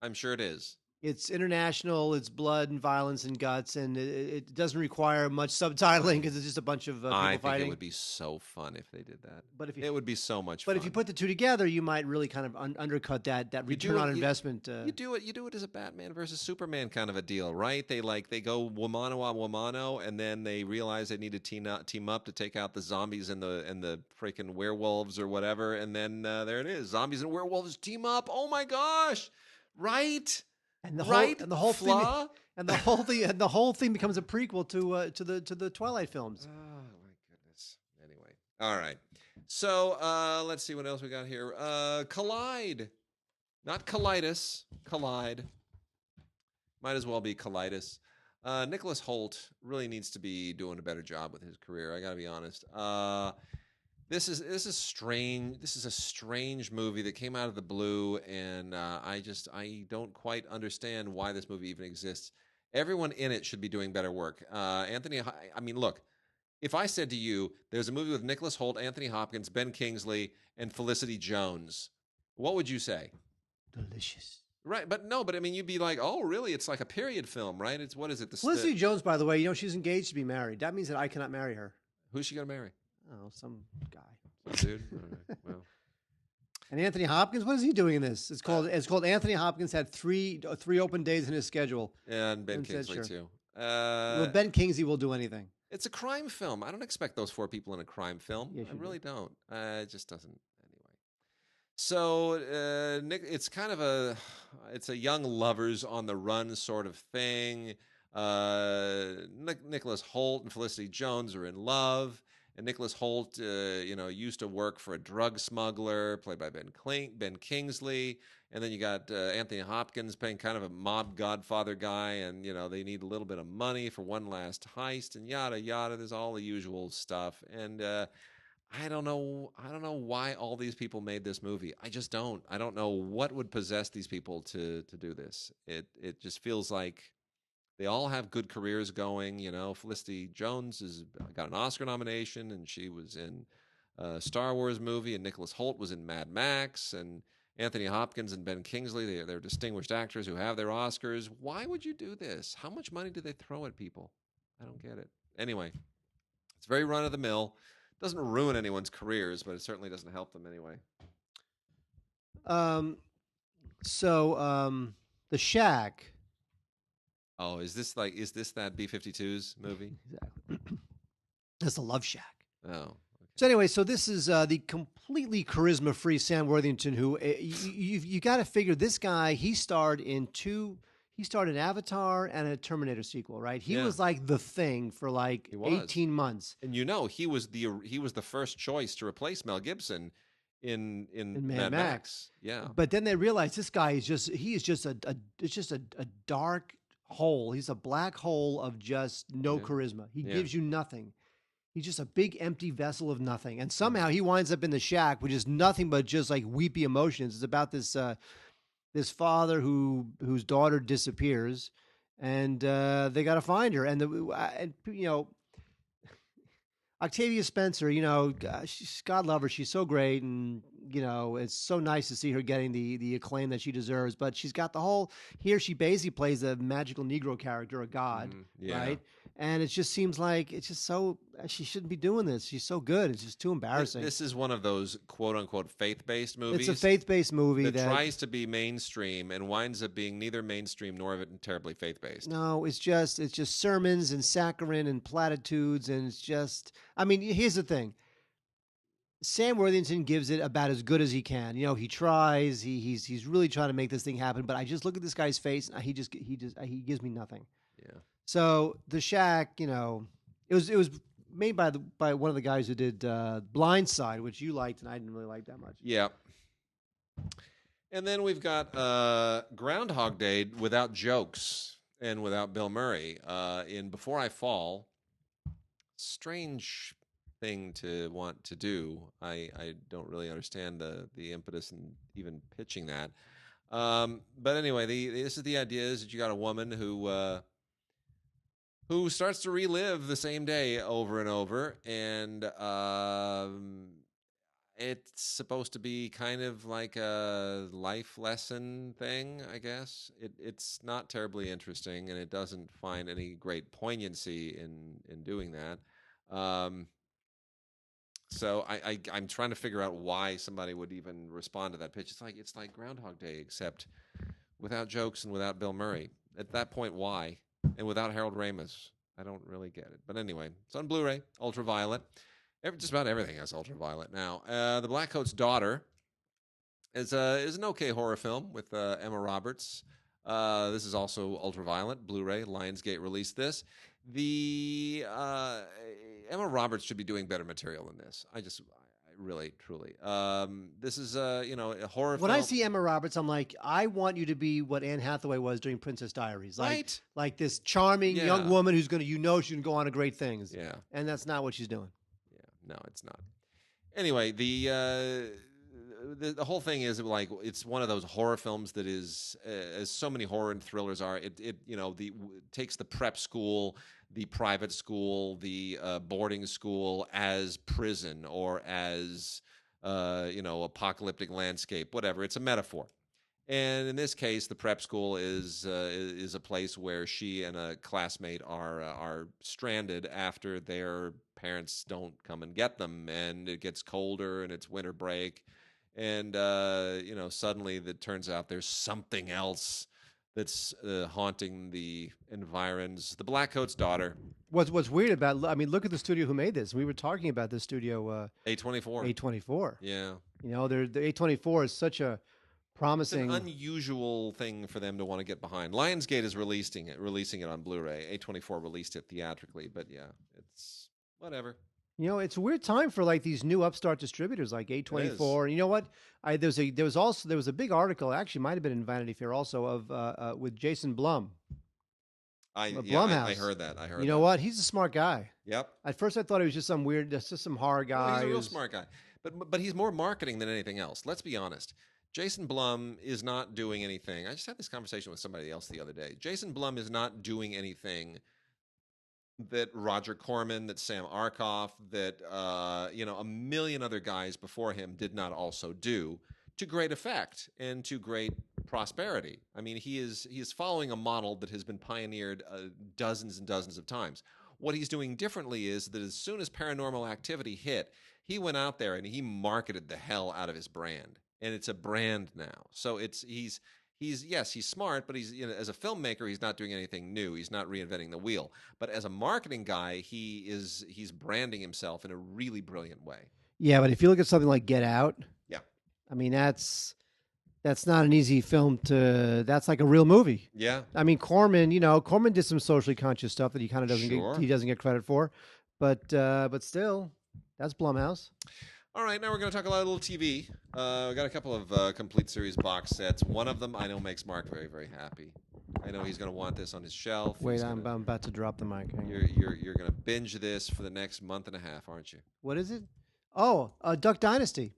I'm sure it is. It's international. It's blood and violence and guts, and it doesn't require much subtitling because it's just a bunch of people I think fighting. it would be so fun if they did that. But if it would be so much but fun. if you put the two together, you might really kind of undercut that return on investment. You do it as a Batman versus Superman kind of a deal, right? They go womano a womano, and then they realize they need to team up to take out the zombies and the freaking werewolves or whatever, and then there it is, zombies and werewolves team up. Oh my gosh, right? And the whole thing becomes a prequel to the Twilight films. Oh my goodness. Anyway, all right. So let's see what else we got here. Collide, not colitis. Collide. Might as well be colitis. Nicholas Hoult really needs to be doing a better job with his career. I got to be honest. This is strange. This is a strange movie that came out of the blue, and I don't quite understand why this movie even exists. Everyone in it should be doing better work. Anthony, I mean, look, if I said to you, there's a movie with Nicholas Hoult, Anthony Hopkins, Ben Kingsley, and Felicity Jones, what would you say? Delicious. Right, but I mean, you'd be like, oh, really? It's like a period film, right? It's what is it? Felicity Jones, by the way, she's engaged to be married. That means that I cannot marry her. Who's she gonna marry? Oh, some guy. Some dude? All right, well. And Anthony Hopkins, what is he doing in this? It's called Anthony Hopkins had three open days in his schedule. And Ben Kingsley, too. Well, Ben Kingsley will do anything. It's a crime film. I don't expect those four people in a crime film. Yes, I really don't. It just doesn't. Anyway. So, it's kind of it's a young lovers on the run sort of thing. Nicholas Hoult and Felicity Jones are in love. And Nicholas Hoult, used to work for a drug smuggler, played by Ben Kingsley. And then you got Anthony Hopkins playing kind of a mob godfather guy, and they need a little bit of money for one last heist, and yada yada. There's all the usual stuff, and I don't know why all these people made this movie. I just don't. I don't know what would possess these people to do this. It just feels like they all have good careers going. Felicity Jones has got an Oscar nomination, and she was in a Star Wars movie, and Nicholas Hoult was in Mad Max, and Anthony Hopkins and Ben Kingsley, they're distinguished actors who have their Oscars. Why would you do this? How much money do they throw at people? I don't get it. Anyway, it's very run-of-the-mill. Doesn't ruin anyone's careers, but it certainly doesn't help them anyway. The Shack. Oh, is this that B-52's movie? Exactly. That's the Love Shack. Oh. Okay. So anyway, this is the completely charisma-free Sam Worthington, who you got to figure this guy. He starred in Avatar and a Terminator sequel, right? He was like the thing for like 18 months. And he was the first choice to replace Mel Gibson in Mad Max. Yeah. But then they realized this guy is just a dark hole. He's a black hole of just no charisma. He gives you nothing. He's just a big empty vessel of nothing. And somehow he winds up in the shack, which is nothing but just like weepy emotions. It's about this this father whose daughter disappears, and they got to find her. And Octavia Spencer, God love her. She's so great, and it's so nice to see her getting the acclaim that she deserves. But she's got the whole here. She basically plays a magical Negro character, a god, right? And it just seems like it's just so she shouldn't be doing this. She's so good. It's just too embarrassing. This is one of those quote unquote faith-based movies. It's a faith-based movie that tries to be mainstream and winds up being neither mainstream nor terribly faith-based. No, it's just sermons and saccharine and platitudes, and it's just. I mean, here's the thing. Sam Worthington gives it about as good as he can. He tries. He's really trying to make this thing happen. But I just look at this guy's face, and he gives me nothing. Yeah. So The Shack, it was made by one of the guys who did Blind Side, which you liked, and I didn't really like that much. Yeah. And then we've got Groundhog Day without jokes. and without Bill Murray. In Before I Fall, strange thing to want to do. I don't really understand the impetus in even pitching that. But anyway, this is the idea is that you got a woman who starts to relive the same day over and over, and it's supposed to be kind of like a life lesson thing, I guess. It's not terribly interesting, and it doesn't find any great poignancy in doing that. So I'm trying to figure out why somebody would even respond to that pitch. It's like Groundhog Day, except without jokes and without Bill Murray. At that point, why? And without Harold Ramis. I don't really get it. But anyway, it's on Blu-ray, Ultraviolet. Just about everything has Ultraviolet now. The Blackcoat's Daughter is an okay horror film with Emma Roberts. This is also Ultraviolet, Blu-ray. Lionsgate released this. The Emma Roberts should be doing better material than this. I really, truly. This is a horror When film. I see Emma Roberts, I'm like, I want you to be what Anne Hathaway was during Princess Diaries. Right. Like this charming Yeah. young woman who's she can go on to great things. Yeah. And that's not what she's doing. No, it's not. Anyway, the whole thing is like it's one of those horror films that is, as so many horror and thrillers are. It takes the prep school, the private school, the boarding school as prison or as apocalyptic landscape, whatever. It's a metaphor. And in this case, the prep school is a place where she and a classmate are stranded after their parents don't come and get them, and it gets colder and it's winter break, and suddenly it turns out there's something else that's haunting the environs. The Blackcoat's Daughter. What's weird about? Look at the studio who made this. We were talking about this studio. A24. A24. Yeah. The A24 is such a promising. It's an unusual thing for them to want to get behind. Lionsgate is releasing it on Blu-ray. A24 released it theatrically, but yeah, it's whatever. It's a weird time for like these new upstart distributors like A24. And you know what? There was a big article, actually might have been in Vanity Fair also, of with Jason Blum. Blumhouse. I heard that. You know what? He's a smart guy. Yep. At first, I thought he was just some horror guy. He's a real smart guy, but he's more marketing than anything else. Let's be honest. Jason Blum is not doing anything. I just had this conversation with somebody else the other day. Jason Blum is not doing anything that Roger Corman, that Sam Arkoff, that a million other guys before him did not also do to great effect and to great prosperity. I mean, he is following a model that has been pioneered dozens and dozens of times. What he's doing differently is that as soon as Paranormal Activity hit, he went out there and he marketed the hell out of his brand. And it's a brand now. So he's smart, but he's as a filmmaker, he's not doing anything new. He's not reinventing the wheel. But as a marketing guy, he's branding himself in a really brilliant way. Yeah, but if you look at something like Get Out, yeah, I mean that's not an easy film that's like a real movie. Yeah. I mean Corman did some socially conscious stuff that he kind of doesn't get credit for. But still, that's Blumhouse. All right, now we're going to talk a little TV. We got a couple of complete series box sets. One of them I know makes Mark very, very happy. I know he's going to want this on his shelf. Wait, I'm about to drop the mic. You're going to binge this for the next month and a half, aren't you? What is it? Oh, Duck Dynasty.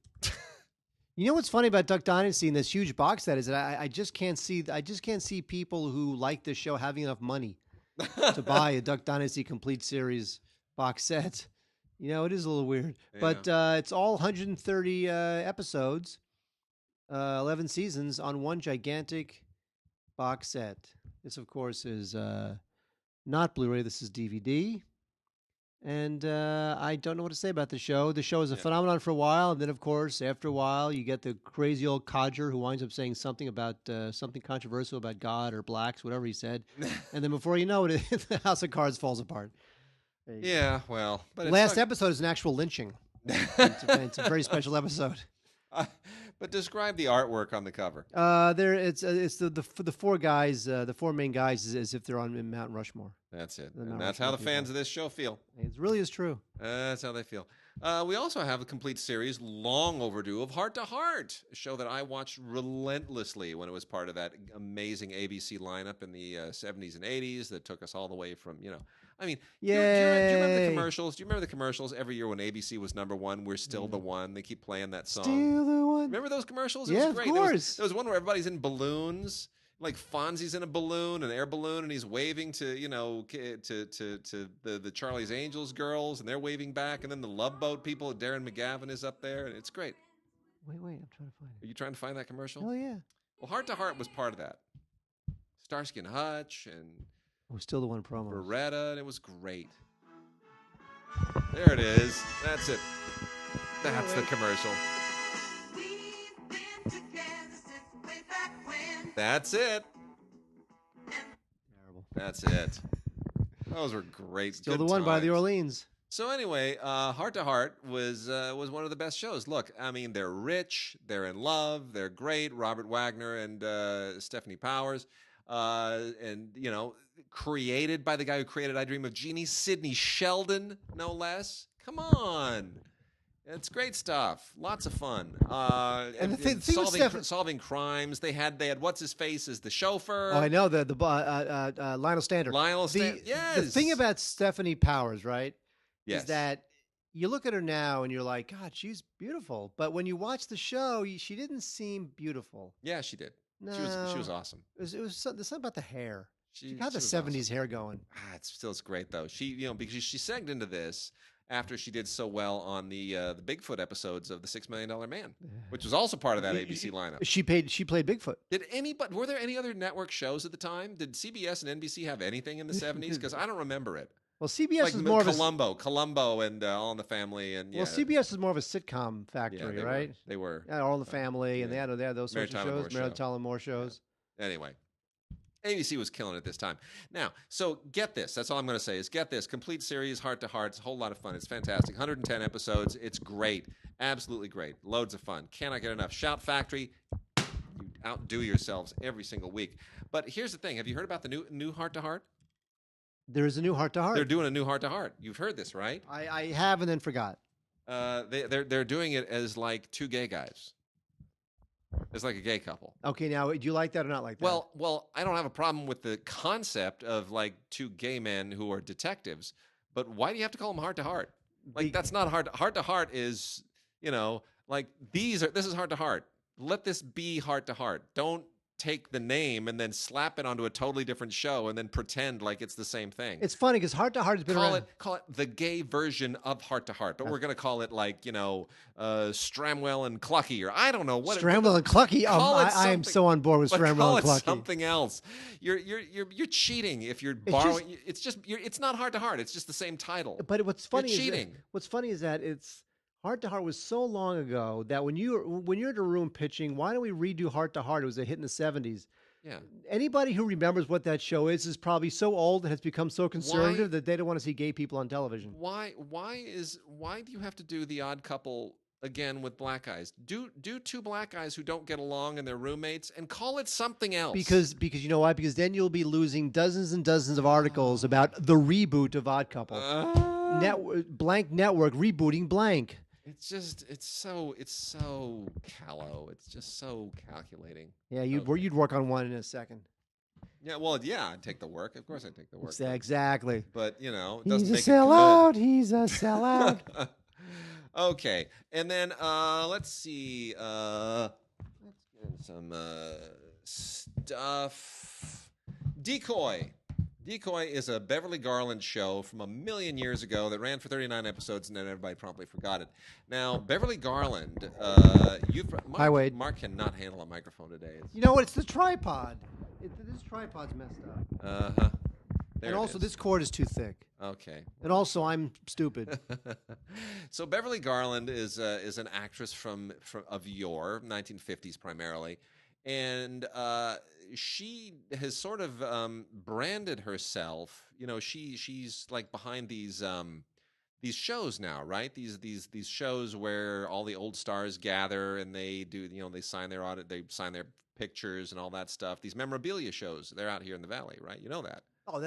You know what's funny about Duck Dynasty and this huge box set is that I just can't see people who like this show having enough money to buy a Duck Dynasty complete series box set. It is a little weird, but it's all 130 episodes, 11 seasons on one gigantic box set. This, of course, is not Blu-ray. This is DVD, and I don't know what to say about the show. The show is a phenomenon for a while, and then, of course, after a while, you get the crazy old codger who winds up saying something about something controversial about God or blacks, whatever he said, and then before you know it, the House of Cards falls apart. Yeah, well, but last episode is an actual lynching. It's a very special episode. But describe the artwork on the cover. It's the four guys, the four main guys, as if they're on Mount Rushmore. That's it, and that's how the fans of this show feel. It really is true. That's how they feel. We also have a complete series, long overdue, of Heart to Heart, a show that I watched relentlessly when it was part of that amazing ABC lineup in the 70s and 80s that took us all the way from, I mean, do you remember the Yay. commercials? Do you remember the commercials every year when ABC was number one? We're still the one. They keep playing that song. Still the one. Remember those commercials? Yeah, It was great. of course. There was one where everybody's in balloons. Like Fonzie's in a balloon, an air balloon, and he's waving to to the Charlie's Angels girls, and they're waving back, and then the Love Boat people, Darren McGavin is up there, and it's great. Wait, I'm trying to find Are it. you trying to find that commercial? Oh yeah. Well, Heart to Heart was part of that. Starsky and Hutch and Oh, still the one promo. Beretta, and it was great. There it is. That's it. That's the commercial. That's it. Terrible. That's it. Those were great. Still Good the one by the times. Orleans. So anyway, Heart to Heart was one of the best shows. Look, I mean, they're rich, they're in love, they're great. Robert Wagner and Stephanie Powers, and created by the guy who created I Dream of Jeannie, Sidney Sheldon, no less. Come on. It's great stuff. Lots of fun. And the thing with solving crimes. They had what's his face as the chauffeur. Oh, I know the Lionel Stander. Yes. The thing about Stephanie Powers, right? Yes. Is that you look at her now and you're like, God, she's beautiful. But when you watch the show, she didn't seem beautiful. Yeah, she did. No, She was awesome. It was there's something about the hair. She got the was 70s awesome. hair going. It's great though. She because she segged into this after she did so well on the Bigfoot episodes of the $6 Million Man, which was also part of that ABC lineup. She played Bigfoot. Were there any other network shows at the time? Did CBS and NBC have anything in the 70s? Because I don't remember it. Well, CBS Like is more Columbo and All in the Family, and well, CBS is more of a sitcom factory, right? They were. Yeah, All in the Family, and they had those sorts of shows. Mary Tyler Moore shows. Anyway, ABC was killing it this time. Now, so get this. That's all I'm going to say is get this. Complete series, Heart to Heart. It's a whole lot of fun. It's fantastic. 110 episodes. It's great. Absolutely great. Loads of fun. Cannot get enough. Shout Factory. You outdo yourselves every single week. But here's the thing. Have you heard about the new Heart to Heart? There is a new Heart to Heart. They're doing a new Heart to Heart. You've heard this, right? I have and then forgot. They're doing it as like two gay guys. It's like a gay couple. Okay, now do you like that or not like that? Well, I don't have a problem with the concept of like two gay men who are detectives, but why do you have to call them Heart to Heart? Like that's not hard. Heart to Heart is, like this is Heart to Heart. Let this be Heart to Heart. Don't take the name and then slap it onto a totally different show and then pretend like it's the same thing. It's funny because Heart to Heart has been around. Call it the gay version of Heart to Heart, but we're going to call it like Stramwell and Clucky, or I don't know what. Stramwell and Clucky. I am so on board with Stramwell and Clucky. Something else. You're cheating if you're borrowing. It's not Heart to Heart. It's just the same title. But what's funny you're cheating. What's funny is that it's Heart to Heart was so long ago that when you're in a room pitching, why don't we redo Heart to Heart? It was a hit in the 70s. Yeah. Anybody who remembers what that show is probably so old and has become so conservative that they don't want to see gay people on television. Why do you have to do The Odd Couple again with black guys? Do two black guys who don't get along and they're roommates and call it something else. Because you know why? Because then you'll be losing dozens and dozens of articles about the reboot of Odd Couple. Blank Network rebooting blank. It's so callow. It's just so calculating. Yeah, you'd work on one in a second. Yeah, well, yeah, I'd take the work. Of course, I'd take the work. Exactly. But it doesn't he's make a sellout. it good. He's a sellout. Okay, and then let's see. Let's get into some stuff. Decoy. Decoy is a Beverly Garland show from a million years ago that ran for 39 episodes, and then everybody promptly forgot it. Now, Beverly Garland, Hi, Wade. Mark cannot handle a microphone today. You know what? It's the tripod. This tripod's messed up. Uh-huh. And also, this cord is too thick. Okay. And also, I'm stupid. So Beverly Garland is an actress from of yore, 1950s primarily, and she has sort of branded herself. She's like behind these shows now, right? These shows where all the old stars gather and they do, they sign their pictures and all that stuff. These memorabilia shows. They're out here in the Valley, right? You know that. Oh,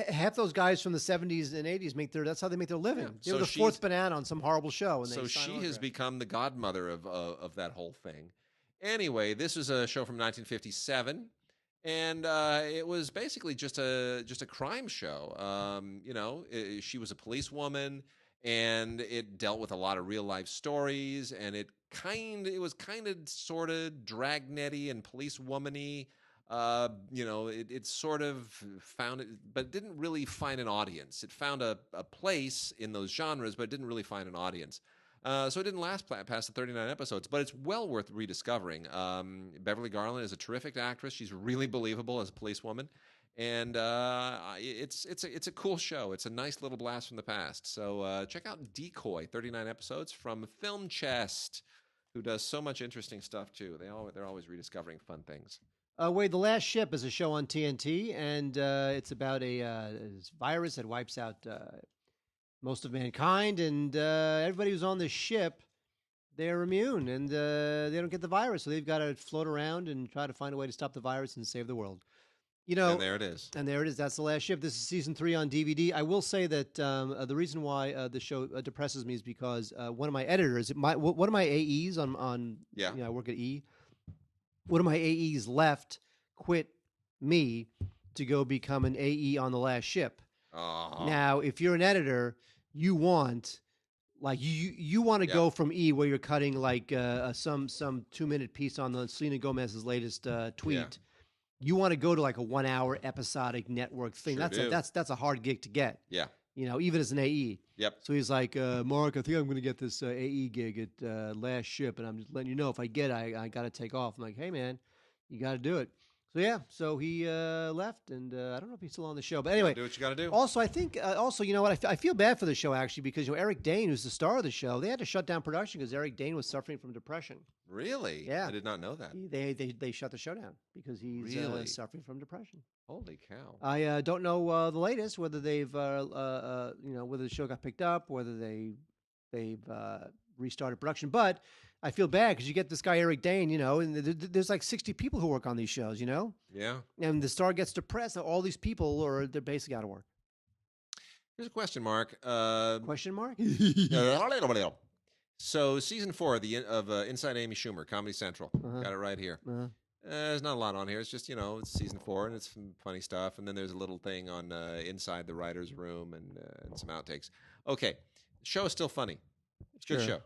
half those guys from the 70s and 80s that's how they make their living. Yeah. They So were the fourth banana on some horrible show. And So they she sign has autographs. become the godmother of that whole thing. Anyway, this was a show from 1957, and it was basically just a crime show. She was a policewoman, and it dealt with a lot of real life stories, and it was kind of sort of dragnetty and police-womany. It sort of found it, but it didn't really find an audience. It found a place in those genres, but it didn't really find an audience. So it didn't last past the 39 episodes, but it's well worth rediscovering. Beverly Garland is a terrific actress. She's really believable as a policewoman, and it's a cool show. It's a nice little blast from the past. So check out Decoy, 39 episodes from Film Chest, who does so much interesting stuff too. They're always rediscovering fun things. Wade, The Last Ship is a show on TNT, and it's about a virus that wipes out most of mankind, and everybody who's on the ship, they're immune, and they don't get the virus, so they've got to float around and try to find a way to stop the virus and save the world. And there it is. That's The Last Ship. This is season 3 on DVD. I will say that the reason why the show depresses me is because one of my editors, one of my AEs on I work at E. One of my AEs quit me to go become an AE on The Last Ship. Oh. Now, if you're an editor, you want you want to go from E, where you're cutting like some 2-minute piece on the Selena Gomez's latest tweet. Yeah. You want to go to like a 1-hour episodic network thing. Sure That's a hard gig to get. Yeah. Even as an AE. Yep. So he's like, Mark, I think I'm going to get this AE gig at Last Ship, and I'm just letting you know if I get it, I got to take off. I'm like, hey, man, you got to do it. So he left, and I don't know if he's still on the show. But anyway. Do what you got to do. Also, I think, you know what? I feel bad for the show, actually, because Eric Dane, who's the star of the show, they had to shut down production because Eric Dane was suffering from depression. Really? Yeah. I did not know that. They shut the show down because he's Really? Suffering from depression. Holy cow. I don't know the latest, whether they've, whether the show got picked up, whether they've restarted production. But I feel bad because you get this guy, Eric Dane, and there's like 60 people who work on these shows, Yeah. And the star gets depressed, and all these people they're basically out of work. Here's a question mark. Question mark? So season 4 of Inside Amy Schumer, Comedy Central. Got it right here. There's not a lot on here. It's just, it's season 4 and it's some funny stuff. And then there's a little thing on inside the writer's room and some outtakes. Okay. The show is still funny. It's a good show.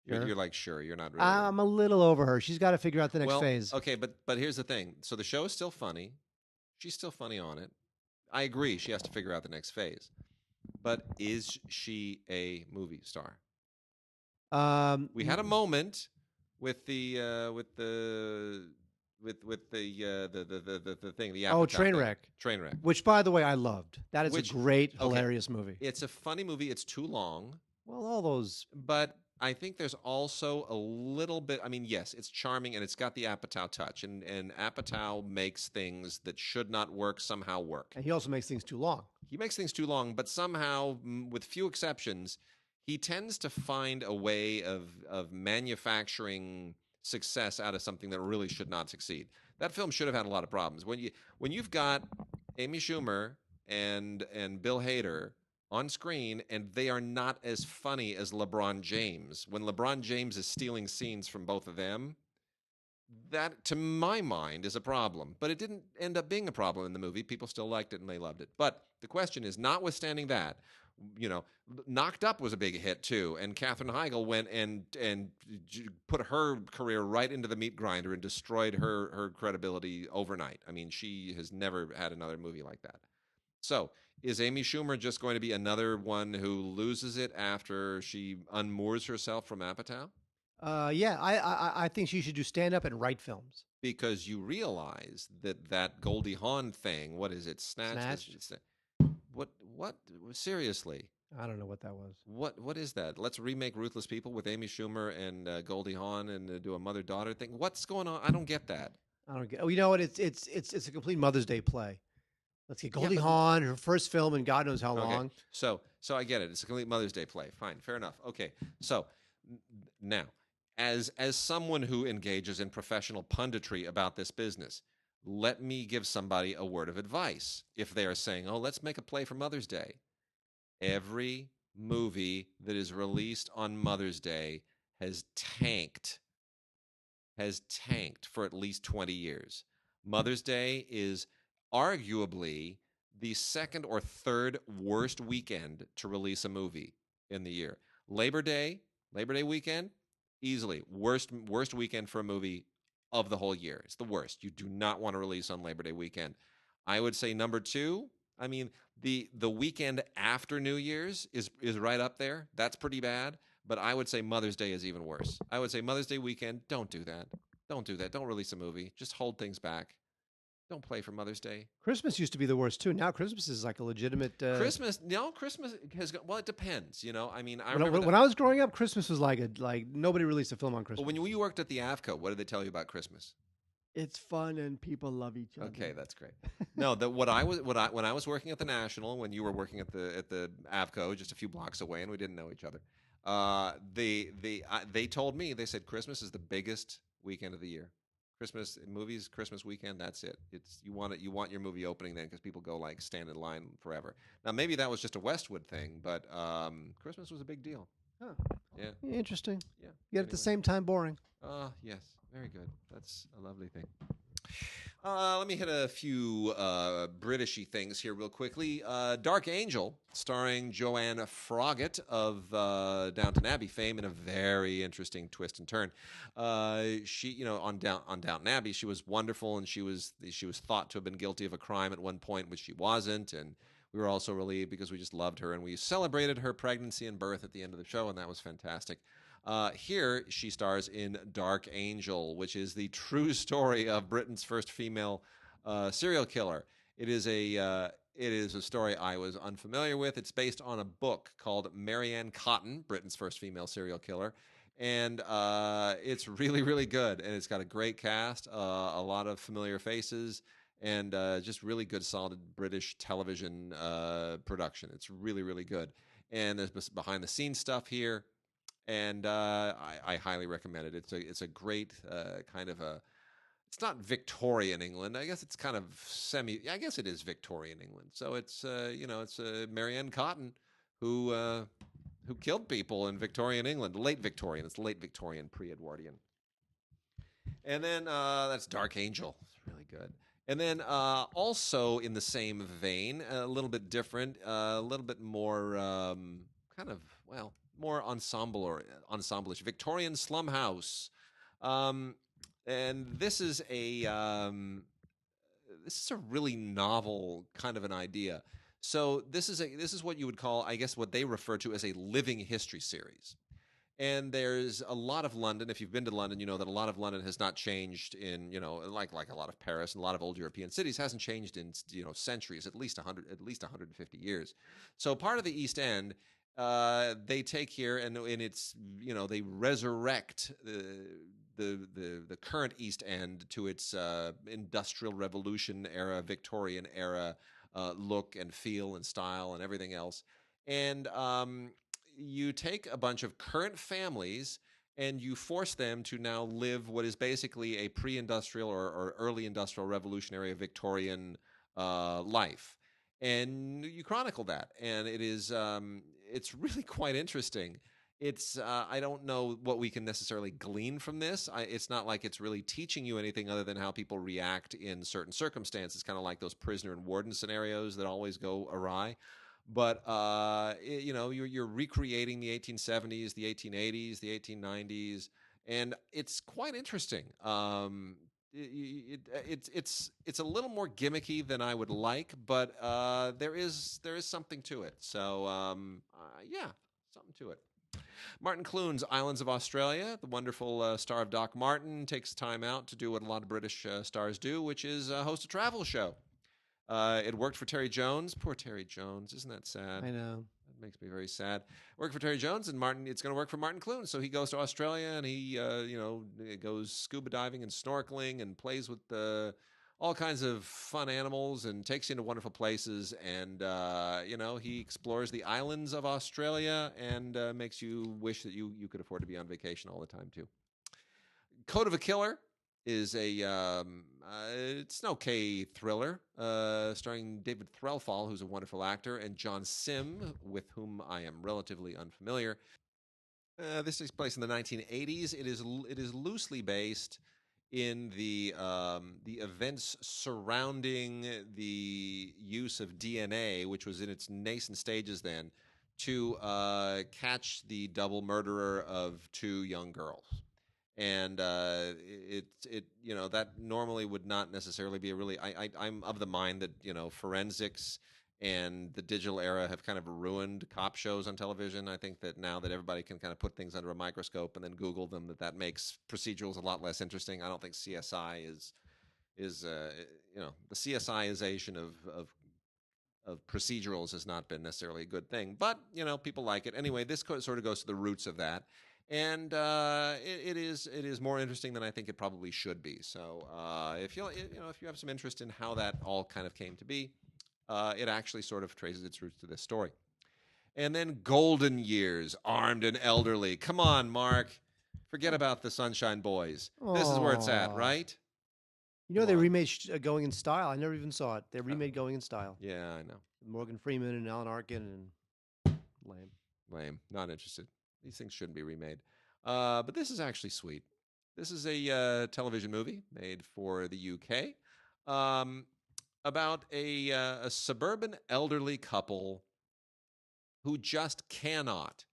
You're like, sure, you're not really. I'm a little over her. She's got to figure out the next phase. Okay, but here's the thing. So the show is still funny. She's still funny on it. I agree. She has to figure out the next phase. But is she a movie star? We had a moment with the thing, the Trainwreck. Which, by the way, I loved. That is a great, hilarious movie. It's a funny movie. It's too long. Well, all those, but I think there's also a little bit. I mean, yes, it's charming and it's got the Apatow touch, and Apatow makes things that should not work somehow work. And he also makes things too long. He makes things too long, but somehow, with few exceptions, he tends to find a way of manufacturing success out of something that really should not succeed. That film should have had a lot of problems. When you've got Amy Schumer and Bill Hader on screen, and they are not as funny as LeBron James. When LeBron James is stealing scenes from both of them, that, to my mind, is a problem. But it didn't end up being a problem in the movie. People still liked it and they loved it. But the question is, notwithstanding that, Knocked Up was a big hit too, and Katherine Heigl went and put her career right into the meat grinder and destroyed her credibility overnight. I mean, she has never had another movie like that. So, is Amy Schumer just going to be another one who loses it after she unmoors herself from Apatow? Yeah, I think she should do stand-up and write films. Because you realize that Goldie Hawn thing, what is it? Snatch? What? Seriously? I don't know what that was. What is that? Let's remake Ruthless People with Amy Schumer and Goldie Hawn and do a mother-daughter thing. What's going on? I don't get that. I don't get. Oh, you know what? It's a complete Mother's Day play. Let's get Goldie Hawn, her first film in God knows how long. So I get it. It's a complete Mother's Day play. Fine, fair enough. Okay, so now, as someone who engages in professional punditry about this business, let me give somebody a word of advice. If they are saying, oh, let's make a play for Mother's Day, every movie that is released on Mother's Day has tanked for at least 20 years. Mother's Day is arguably the second or third worst weekend to release a movie in the year. Labor Day weekend, easily worst weekend for a movie of the whole year. It's the worst. You do not want to release on Labor Day weekend. I would say number 2, I mean, the weekend after New Year's is right up there. That's pretty bad. But I would say Mother's Day is even worse. I would say Mother's Day weekend, don't do that. Don't do that. Don't release a movie. Just hold things back. Don't play for Mother's Day. Christmas used to be the worst too. Now Christmas is like a legitimate. Christmas has got. Well, it depends. I mean, When I was growing up, Christmas was like nobody released a film on Christmas. Well, when you worked at the AVCO, what did they tell you about Christmas? It's fun and people love each other. Okay, that's great. No, when I was working at the National, when you were working at the AVCO, just a few blocks away, and we didn't know each other. They told me, they said Christmas is the biggest weekend of the year. Christmas weekend, that's it. You want your movie opening then, because people go like stand in line forever. Now maybe that was just a Westwood thing, but Christmas was a big deal. Huh. Yeah. Interesting. Yeah. Yet at the same time, boring. Yes, very good. That's a lovely thing. Let me hit a few Britishy things here real quickly. Dark Angel, starring Joanne Froggatt of Downton Abbey fame, in a very interesting twist and turn. She, on Downton Abbey, she was wonderful, and she was thought to have been guilty of a crime at one point, which she wasn't, and we were also relieved because we just loved her, and we celebrated her pregnancy and birth at the end of the show, and that was fantastic. Here, she stars in Dark Angel, which is the true story of Britain's first female serial killer. It is a story I was unfamiliar with. It's based on a book called Marianne Cotton, Britain's first female serial killer, and it's really, really good. And it's got a great cast, a lot of familiar faces, and just really good, solid British television production. It's really, really good. And there's behind-the-scenes stuff here. And I highly recommend it. It's a great kind of a. It's not Victorian England. I guess it's kind of I guess it is Victorian England. So it's it's Marianne Cotton who killed people in Victorian England, late Victorian. It's late Victorian, pre-Edwardian. And then that's Dark Angel. It's really good. And then also in the same vein, a little bit different, a little bit more more ensemble-ish. Victorian Slum House, and this is a really novel kind of an idea. So this is what you would call, I guess, what they refer to as a living history series. And there's a lot of London. If you've been to London, you know that a lot of London has not changed in, like a lot of Paris and a lot of old European cities, hasn't changed in, centuries, at least 150 years. So part of the East End, they take here and it's, they resurrect the current East End to its Industrial Revolution era, Victorian era look and feel and style and everything else. And you take a bunch of current families and you force them to now live what is basically a pre-industrial or early industrial revolutionary Victorian life. And you chronicle that. And it is it's really quite interesting. It's I don't know what we can necessarily glean from this. It's not like it's really teaching you anything other than how people react in certain circumstances, kind of like those prisoner and warden scenarios that always go awry. But you're recreating the 1870s, the 1880s, the 1890s, and it's quite interesting. It's a little more gimmicky than I would like, but there is something to it. So something to it. Martin Clunes, Islands of Australia, the wonderful star of Doc Martin, takes time out to do what a lot of British stars do, which is host a travel show. It worked for Terry Jones. Poor Terry Jones. Isn't that sad? I know. That makes me very sad. Worked for Terry Jones, and it's going to work for Martin Clunes. So he goes to Australia, and he goes scuba diving and snorkeling and plays with all kinds of fun animals and takes you into wonderful places. And, he explores the islands of Australia and makes you wish that you could afford to be on vacation all the time, too. Code of a Killer is it's an okay thriller starring David Threlfall, who's a wonderful actor, and John Sim, with whom I am relatively unfamiliar. This takes place in the 1980s. It is loosely based in the events surrounding the use of DNA, which was in its nascent stages then, to catch the double murderer of two young girls. And that normally would not necessarily be a really. I'm of the mind that forensics and the digital era have kind of ruined cop shows on television. I think that now that everybody can kind of put things under a microscope and then Google them, that makes procedurals a lot less interesting. I don't think CSI is the CSIization of procedurals has not been necessarily a good thing, but people like it anyway. This sort of goes to the roots of that. And it is more interesting than I think it probably should be. So if you have some interest in how that all kind of came to be, it actually sort of traces its roots to this story. And then Golden Years, Armed and Elderly. Come on, Mark, forget about the Sunshine Boys. This is where it's at, right? They remade Going in Style. I never even saw it. They remade Going in Style. Yeah, I know. Morgan Freeman and Alan Arkin and lame. Not interested. These things shouldn't be remade. But this is actually sweet. This is a television movie made for the UK about a suburban elderly couple who just cannot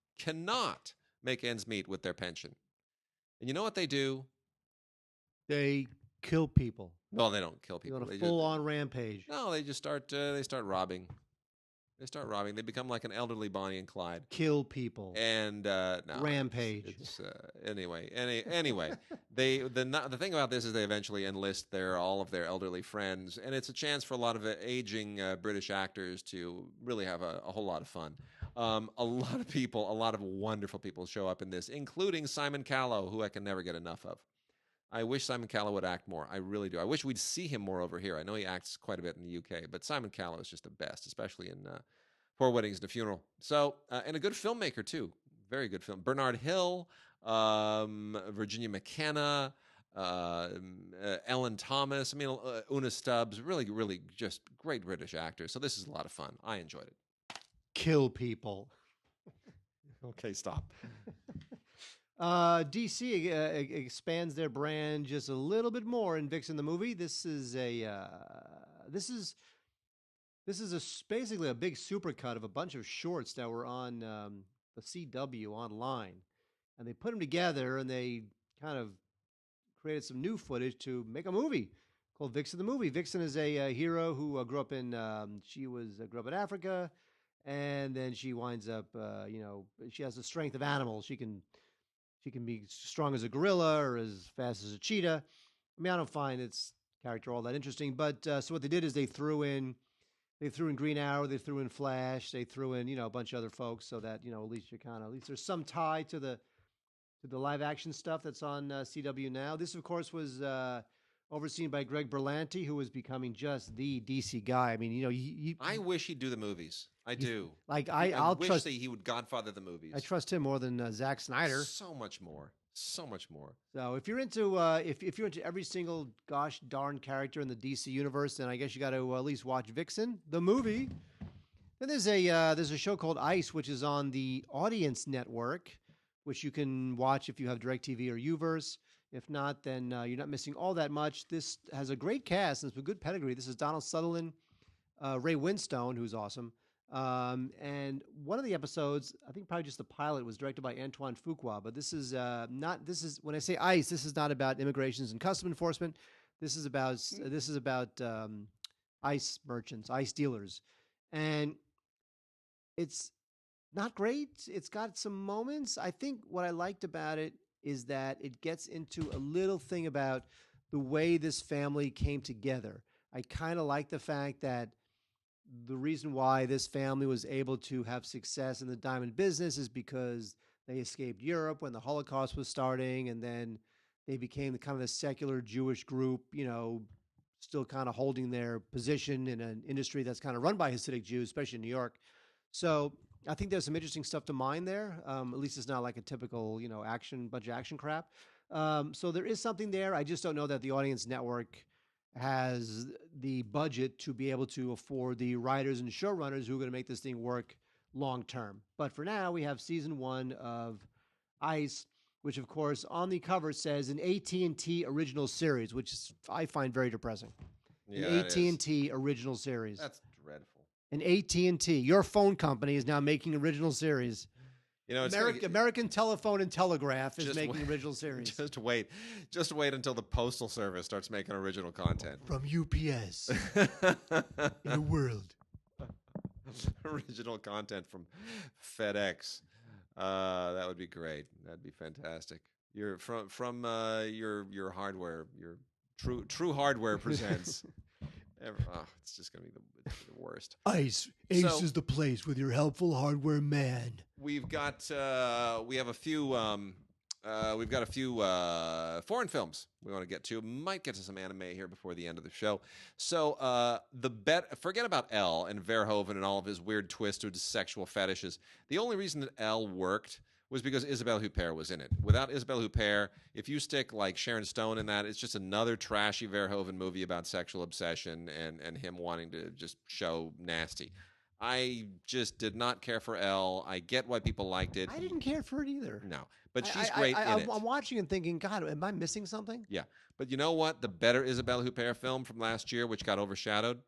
make ends meet with their pension. And you know what they do? They kill people. No, they don't kill people. On a full-on rampage. No, they just start robbing. They start robbing. They become like an elderly Bonnie and Clyde. Kill people. And no, rampage. It's anyway. The thing about this is they eventually enlist all of their elderly friends, and it's a chance for a lot of aging British actors to really have a whole lot of fun. A lot of wonderful people show up in this, including Simon Callow, who I can never get enough of. I wish Simon Callow would act more. I really do. I wish we'd see him more over here. I know he acts quite a bit in the UK, but Simon Callow is just the best, especially in Four Weddings and a Funeral. So, and a good filmmaker, too. Very good film. Bernard Hill, Virginia McKenna, Ellen Thomas, Una Stubbs. Really, really just great British actors. So this is a lot of fun. I enjoyed it. Kill people. Okay, stop. DC expands their brand just a little bit more in Vixen the movie. This is basically a big supercut of a bunch of shorts that were on the CW online, and they put them together and they kind of created some new footage to make a movie called Vixen the movie. Vixen is a hero who grew up in Africa, and then she winds up she has the strength of animals. She can be strong as a gorilla or as fast as a cheetah. I don't find its character all that interesting. But so what they did is they threw in Green Arrow, they threw in Flash, they threw in a bunch of other folks, so that at least there's some tie to the live action stuff that's on CW now. This of course was overseen by Greg Berlanti, who was becoming just the DC guy. I wish he'd do the movies. I do. I wish trust that he would Godfather the movies. I trust him more than Zack Snyder. So much more. So if you're into if you're into every single gosh darn character in the DC universe, then I guess you got to at least watch Vixen the movie. Then there's a show called Ice, which is on the Audience Network, which you can watch if you have DirecTV or Uverse. If not, then you're not missing all that much. This has a great cast and it's a good pedigree. This is Donald Sutherland, Ray Winstone, who's awesome. And one of the episodes, I think probably just the pilot, was directed by Antoine Fuqua. But this is when I say ICE, this is not about immigrations and custom enforcement. This is about ICE merchants, ICE dealers, and it's not great. It's got some moments. I think what I liked about it is that it gets into a little thing about the way this family came together. I kind of like the fact that the reason why this family was able to have success in the diamond business is because they escaped Europe when the Holocaust was starting, and then they became the kind of the secular Jewish group, still kind of holding their position in an industry that's kind of run by Hasidic Jews, especially in New York. So I think there's some interesting stuff to mine there. At least it's not like a typical, bunch of action crap. So there is something there. I just don't know that the Audience Network has the budget to be able to afford the writers and showrunners who are going to make this thing work long term. But for now, we have season 1 of Ice, which of course on the cover says an AT&T original series, which is, I find very depressing. Yeah, An AT&T original series. That's dreadful. An AT&T, your phone company, is now making original series. You know, it's American Telephone and Telegraph is Just making wait. original series. Just wait until the Postal Service starts making original content. From UPS in the world. Original content from FedEx. That would be great. That'd be fantastic. Your your hardware, your true hardware presents. It's just gonna be the worst. Ace So- is the place with your helpful hardware man. We've got we have a few we've got a few foreign films we want to get to. Might get to some anime here before the end of the show. So forget about L and Verhoeven and all of his weird twisted sexual fetishes. The only reason that L worked was because Isabelle Huppert was in it. Without Isabelle Huppert, if you stick like Sharon Stone in that, it's just another trashy Verhoeven movie about sexual obsession and him wanting to just show nasty. I just did not care for Elle. I get why people liked it. I didn't care for it either. No, but she's great in it. I'm watching and thinking, God, am I missing something? Yeah, but you know what? The better Isabelle Huppert film from last year, which got overshadowed,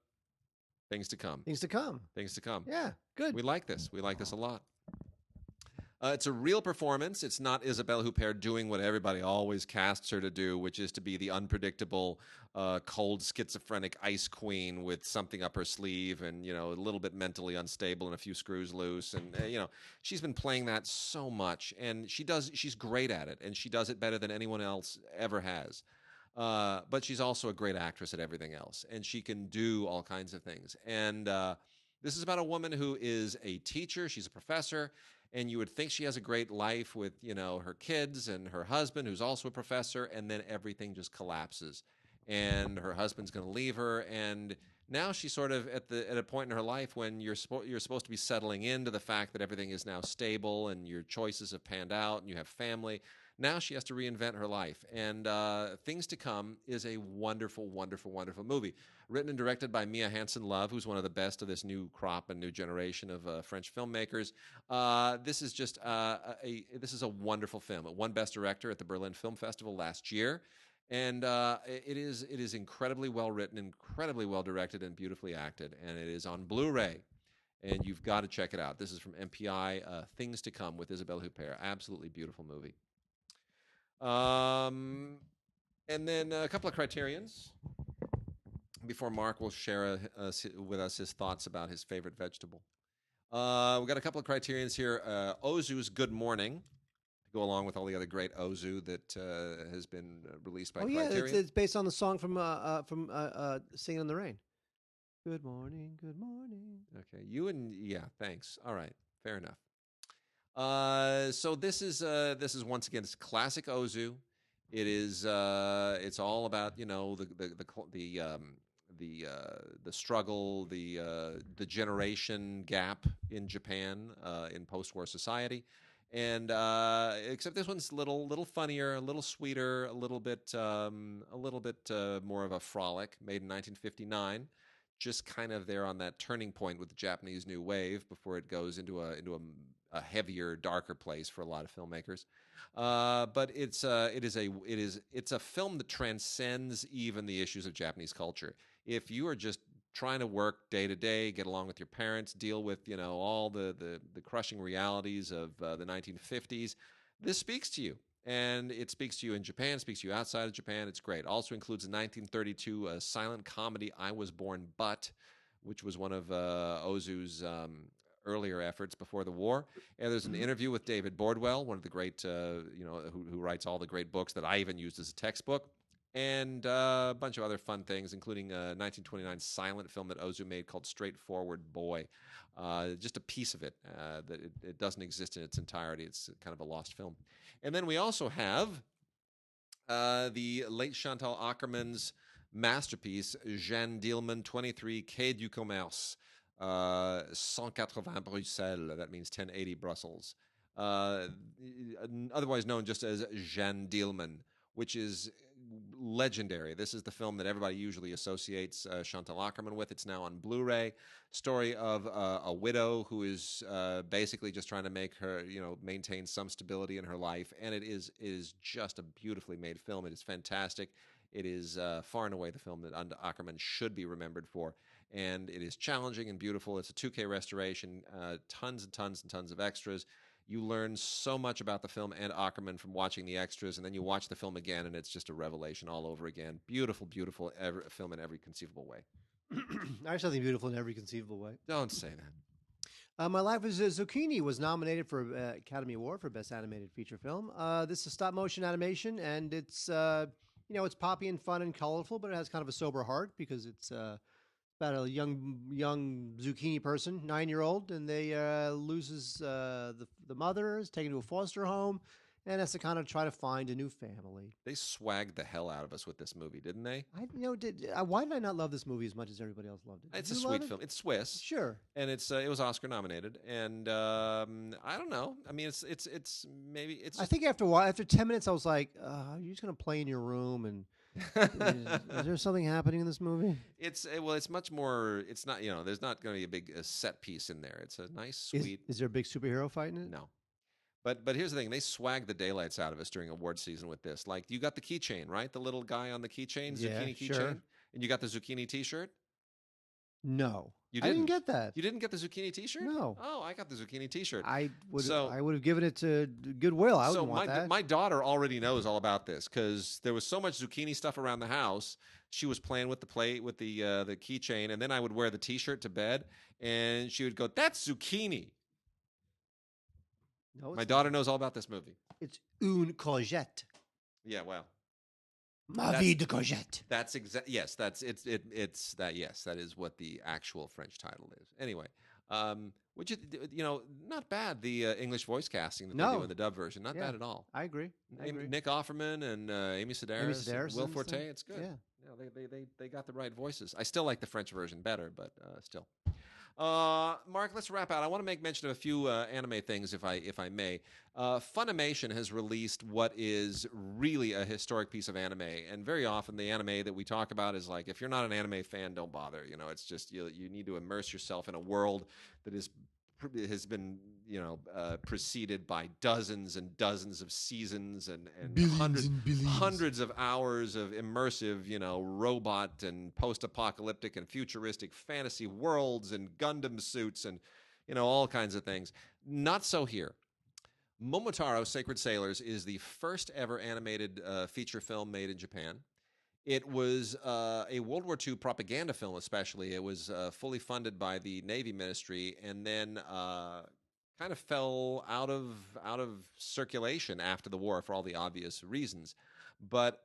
Things to Come. Things to come. Things to Come. Yeah, good. We like this. We like this a lot. It's a real performance. It's not Isabelle Huppert doing what everybody always casts her to do, which is to be the unpredictable, cold, schizophrenic ice queen with something up her sleeve and, a little bit mentally unstable and a few screws loose. And, she's been playing that so much, and she's great at it, and she does it better than anyone else ever has. But she's also a great actress at everything else, and she can do all kinds of things. And this is about a woman who is a teacher. She's a professor. And you would think she has a great life with, her kids and her husband, who's also a professor, and then everything just collapses. And her husband's going to leave her, and now she's sort of at a point in her life when you're supposed to be settling into the fact that everything is now stable and your choices have panned out and you have family. Now she has to reinvent her life. And Things to Come is a wonderful, wonderful, wonderful movie. Written and directed by Mia Hansen-Løve, who's one of the best of this new crop and new generation of French filmmakers. This is just this is a wonderful film. It won Best Director at the Berlin Film Festival last year. And it is incredibly well written, incredibly well directed, and beautifully acted. And it is on Blu-ray. And you've got to check it out. This is from MPI, Things to Come with Isabelle Huppert. Absolutely beautiful movie. And then a couple of criterions before Mark will share with us his thoughts about his favorite vegetable. We've got a couple of criterions here. Ozu's Good Morning, to go along with all the other great Ozu that has been released by Criterion. Yeah, it's based on the song from Singing in the Rain. Good morning, good morning. Okay, thanks. All right, fair enough. So this is once again, it's classic Ozu. It is it's all about the struggle, the generation gap in Japan in post-war society, and except this one's a little funnier, a little sweeter, a little bit more of a frolic. Made in 1959. Just kind of there on that turning point with the Japanese New Wave before it goes into a heavier, darker place for a lot of filmmakers. But it's a film that transcends even the issues of Japanese culture. If you are just trying to work day to day, get along with your parents, deal with all the crushing realities of the 1950s, this speaks to you. And it speaks to you in Japan, speaks to you outside of Japan. It's great. Also includes a 1932 silent comedy, I Was Born But, which was one of Ozu's earlier efforts before the war. And there's an interview with David Bordwell, one of the great, who writes all the great books that I even used as a textbook. And a bunch of other fun things, including a 1929 silent film that Ozu made called Straightforward Boy. Just a piece of it. That it doesn't exist in its entirety. It's kind of a lost film. And then we also have the late Chantal Akerman's masterpiece, Jeanne Dielman, 23 Quai du Commerce, 180 Bruxelles. That means 1080 Brussels. Otherwise known just as Jeanne Dielman. which is legendary. This is the film that everybody usually associates Chantal Akerman with. It's now on Blu-ray. Story of a widow who is basically just trying to make her, maintain some stability in her life, and it is just a beautifully made film. It is fantastic. It is far and away the film that Akerman should be remembered for, and it is challenging and beautiful. It's a 2K restoration, tons and tons and tons of extras. You learn so much about the film and Akerman from watching the extras, and then you watch the film again, and it's just a revelation all over again. Beautiful, beautiful film in every conceivable way. There's something beautiful in every conceivable way. Don't say that. My Life as a Zucchini was nominated for Academy Award for Best Animated Feature Film. This is stop motion animation, and it's it's poppy and fun and colorful, but it has kind of a sober heart because it's about a young zucchini person, 9-year-old, and they loses the mother, is taken to a foster home, and has to kind of try to find a new family. They swagged the hell out of us with this movie, didn't they? Why did I not love this movie as much as everybody else loved it? It's a sweet film. It's Swiss, sure, and it was Oscar nominated. And I don't know. I mean, it's maybe it's. I think after a while, after 10 minutes, I was like, "You're just gonna play in your room and." Is there something happening in this movie? It's much more. It's not. There's not going to be a big set piece in there. It's a nice, sweet. Is there a big superhero fight in it? No. But here's the thing: they swag the daylights out of us during award season with this. Like, you got the keychain, right? The little guy on the keychain, zucchini keychain, sure. And you got the zucchini T-shirt. No, you didn't. I didn't get that. You didn't get the zucchini T-shirt? No. Oh, I got the zucchini T-shirt. I would have given it to Goodwill. I wouldn't want that. My daughter already knows all about this because there was so much zucchini stuff around the house. She was playing with the plate with the keychain, and then I would wear the T-shirt to bed, and she would go, "That's zucchini." No, my daughter knows all about this movie. It's une courgette. Yeah, well. Ma vie de courgette. That's yes, that's it's that yes, that is what the actual French title is. Anyway, would you not bad the English voice casting that they do in the dub version, not bad at all. I agree. Nick Offerman and Amy Sedaris, Will Forte, it's good. Yeah. They got the right voices. I still like the French version better, but still. Mark, let's wrap out. I want to make mention of a few anime things, if I may. Funimation has released what is really a historic piece of anime, and very often the anime that we talk about is like, if you're not an anime fan, don't bother. It's just you need to immerse yourself in a world that has been preceded by dozens and dozens of seasons and hundreds of hours of immersive robot and post-apocalyptic and futuristic fantasy worlds and Gundam suits and all kinds of things. Not so here. Momotaro Sacred Sailors is the first ever animated feature film made in Japan. It was a World War II propaganda film, especially. It was fully funded by the Navy Ministry, and then kind of fell out of circulation after the war for all the obvious reasons. But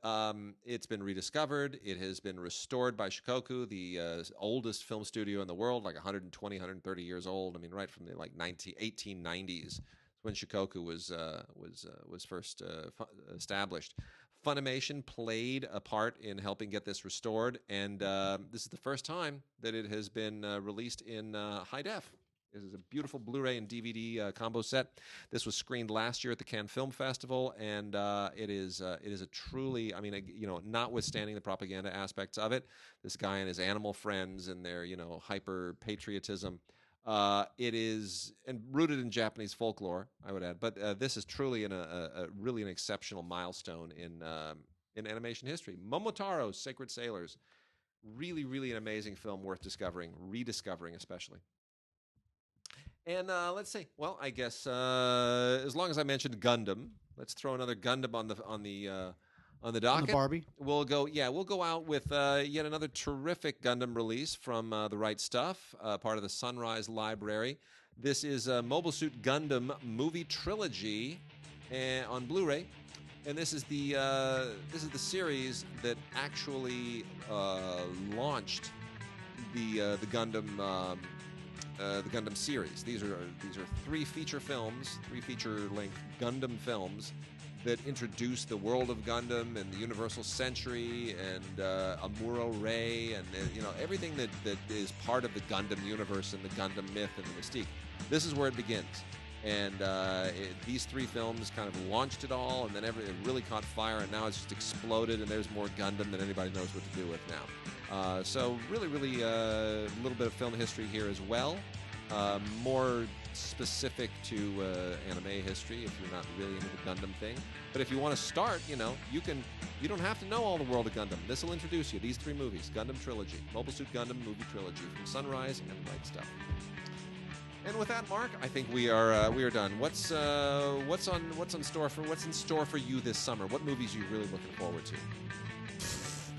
it's been rediscovered. It has been restored by Shikoku, the oldest film studio in the world, like 120, 130 years old. I mean, right from the 1890s when Shikoku was first established. Funimation played a part in helping get this restored, and this is the first time that it has been released in high def. This is a beautiful Blu-ray and DVD combo set. This was screened last year at the Cannes Film Festival, and it is a truly, notwithstanding the propaganda aspects of it, this guy and his animal friends and their hyper patriotism. It is rooted in Japanese folklore, I would add, but this is truly really an exceptional milestone in animation history. Momotaro Sacred Sailors, really, really an amazing film worth rediscovering especially. And let's see. Well, I guess as long as I mentioned Gundam, let's throw another Gundam on the docket. On the Barbie? We'll go out with yet another terrific Gundam release from The Right Stuff, part of the Sunrise Library. This is Mobile Suit Gundam movie trilogy on Blu-ray, and this is the series that actually launched the Gundam. The Gundam series. These are 3 feature-length Gundam films that introduce the world of Gundam and the Universal Century and Amuro Ray and everything that is part of the Gundam universe and the Gundam myth and the mystique. This is where it begins. And these three films kind of launched it all, and then it really caught fire, and now it's just exploded, and there's more Gundam than anybody knows what to do with now. So really, really a little bit of film history here as well. More specific to anime history if you're not really into the Gundam thing. But if you want to start, you don't have to know all the world of Gundam. This will introduce you. These three movies, Gundam Trilogy, Mobile Suit Gundam movie trilogy, from Sunrise and Right Stuff. And with that, Mark, I think we are done. What's in store for you this summer? What movies are you really looking forward to?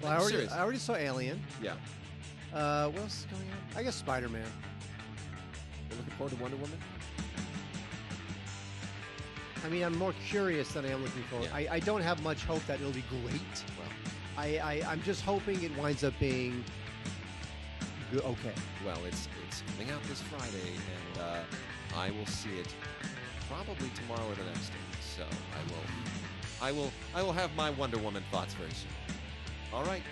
Well, I already saw Alien. Yeah. What else is going on? I guess Spider-Man. You're looking forward to Wonder Woman? I mean, I'm more curious than I am looking forward. Yeah. I don't have much hope that it'll be great. Well, I'm just hoping it winds up being good. Okay. Well, it's coming out this Friday, and I will see it probably tomorrow or the next day. So I will have my Wonder Woman thoughts very soon. All right.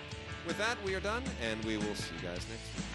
With that, we are done, and we will see you guys next week.